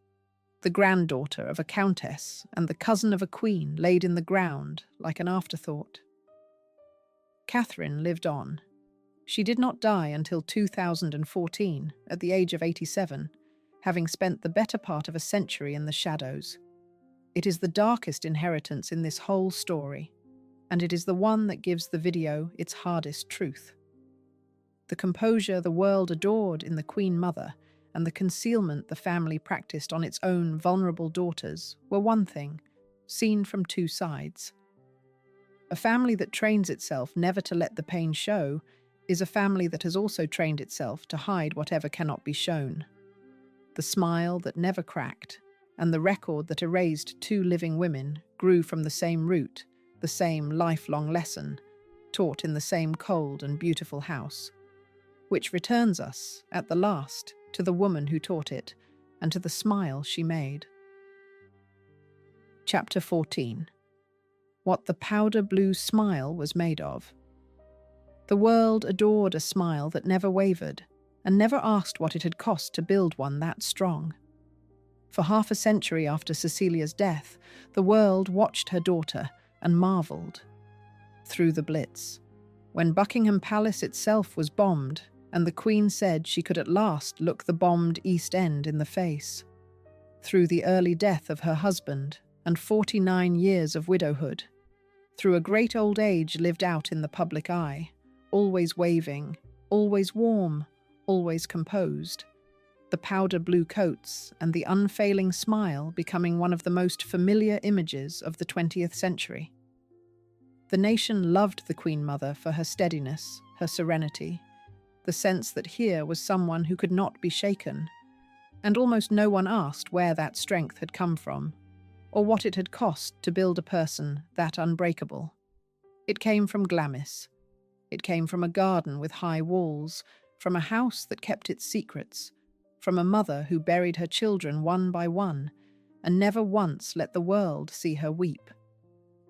The granddaughter of a countess and the cousin of a queen laid in the ground like an afterthought. Catherine lived on. She did not die until 2014, at the age of 87, having spent the better part of a century in the shadows. It is the darkest inheritance in this whole story, and it is the one that gives the video its hardest truth. The composure the world adored in the Queen Mother and the concealment the family practiced on its own vulnerable daughters were one thing, seen from 2 sides. A family that trains itself never to let the pain show is a family that has also trained itself to hide whatever cannot be shown. The smile that never cracked, and the record that erased two living women grew from the same root, the same lifelong lesson, taught in the same cold and beautiful house, which returns us, at the last, to the woman who taught it, and to the smile she made. Chapter 14. What the powder blue smile was made of. The world adored a smile that never wavered, and never asked what it had cost to build one that strong. For half a century after Cecilia's death, the world watched her daughter and marvelled. Through the Blitz, when Buckingham Palace itself was bombed, and the Queen said she could at last look the bombed East End in the face. Through the early death of her husband and 49 years of widowhood. Through a great old age lived out in the public eye, always waving, always warm, always composed. The powder blue coats and the unfailing smile becoming one of the most familiar images of the 20th century. The nation loved the Queen Mother for her steadiness, her serenity, the sense that here was someone who could not be shaken, and almost no one asked where that strength had come from, or what it had cost to build a person that unbreakable. It came from Glamis. It came from a garden with high walls, from a house that kept its secrets, from a mother who buried her children one by one, and never once let the world see her weep.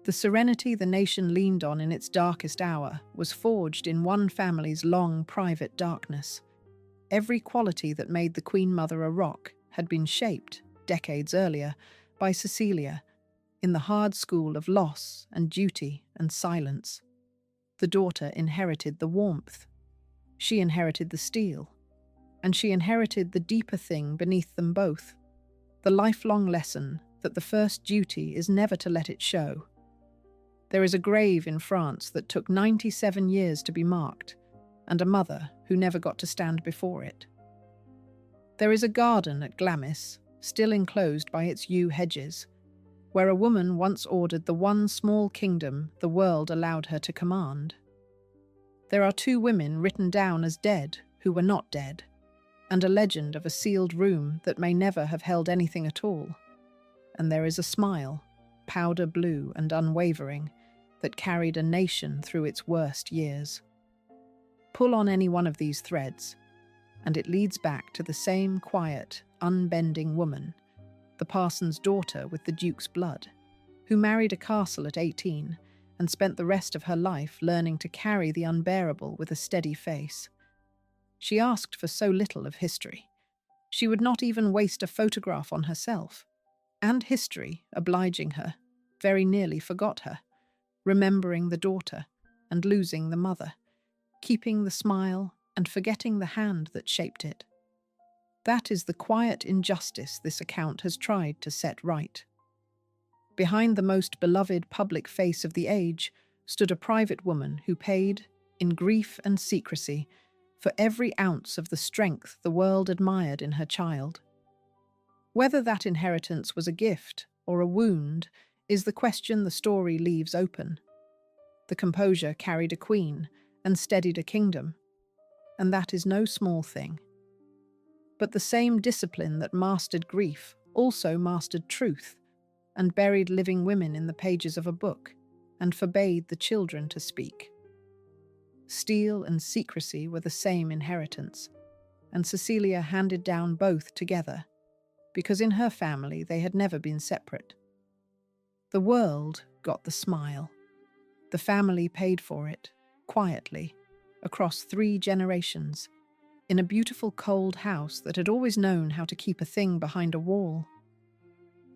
The serenity the nation leaned on in its darkest hour was forged in one family's long private darkness. Every quality that made the Queen Mother a rock had been shaped, decades earlier, by Cecilia, in the hard school of loss and duty and silence. The daughter inherited the warmth. She inherited the steel. And she inherited the deeper thing beneath them both, the lifelong lesson that the first duty is never to let it show. There is a grave in France that took 97 years to be marked, and a mother who never got to stand before it. There is a garden at Glamis, still enclosed by its yew hedges, where a woman once ordered the one small kingdom the world allowed her to command. There are two women written down as dead who were not dead, and a legend of a sealed room that may never have held anything at all. And there is a smile, powder blue and unwavering, that carried a nation through its worst years. Pull on any one of these threads, and it leads back to the same quiet, unbending woman, the parson's daughter with the Duke's blood, who married a castle at 18 and spent the rest of her life learning to carry the unbearable with a steady face. She asked for so little of history. She would not even waste a photograph on herself, and history, obliging her, very nearly forgot her, remembering the daughter and losing the mother, keeping the smile and forgetting the hand that shaped it. That is the quiet injustice this account has tried to set right. Behind the most beloved public face of the age stood a private woman who paid, in grief and secrecy, for every ounce of the strength the world admired in her child. Whether that inheritance was a gift or a wound is the question the story leaves open. The composure carried a queen and steadied a kingdom, and that is no small thing. But the same discipline that mastered grief also mastered truth, and buried living women in the pages of a book, and forbade the children to speak. Steel and secrecy were the same inheritance, and Cecilia handed down both together, because in her family they had never been separate. The world got the smile. The family paid for it, quietly, across 3 generations, in a beautiful cold house that had always known how to keep a thing behind a wall.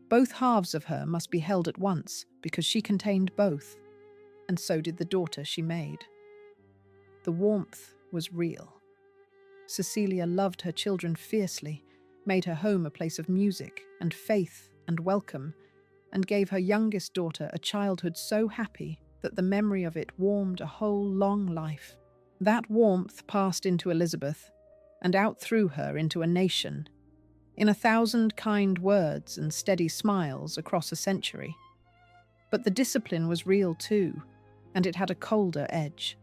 Both halves of her must be held at once, because she contained both, and so did the daughter she made. The warmth was real. Cecilia loved her children fiercely, made her home a place of music and faith and welcome, and gave her youngest daughter a childhood so happy that the memory of it warmed a whole long life. That warmth passed into Elizabeth, and out through her into a nation, in 1,000 kind words and steady smiles across a century. But the discipline was real too, and it had a colder edge.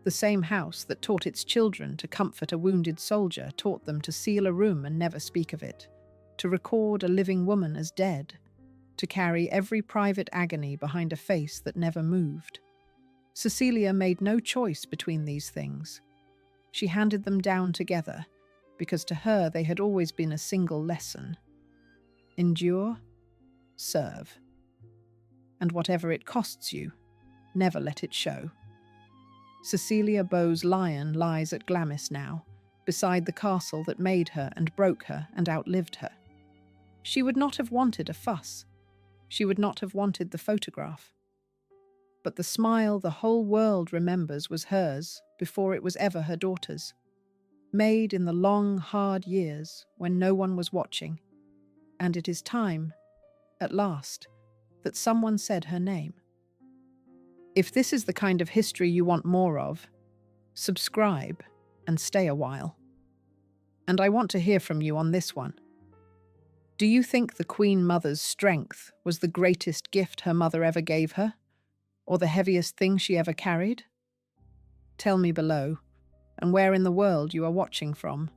The same house that taught its children to comfort a wounded soldier taught them to seal a room and never speak of it, to record a living woman as dead, to carry every private agony behind a face that never moved. Cecilia made no choice between these things. She handed them down together, because to her they had always been a single lesson. Endure, serve, and whatever it costs you, never let it show. Cecilia Bowes-Lyon lies at Glamis now, beside the castle that made her and broke her and outlived her. She would not have wanted a fuss. She would not have wanted the photograph. But the smile the whole world remembers was hers before it was ever her daughter's, made in the long, hard years when no one was watching. And it is time, at last, that someone said her name. If this is the kind of history you want more of, subscribe and stay a while. And I want to hear from you on this one. Do you think the Queen Mother's strength was the greatest gift her mother ever gave her, or the heaviest thing she ever carried? Tell me below, and where in the world you are watching from.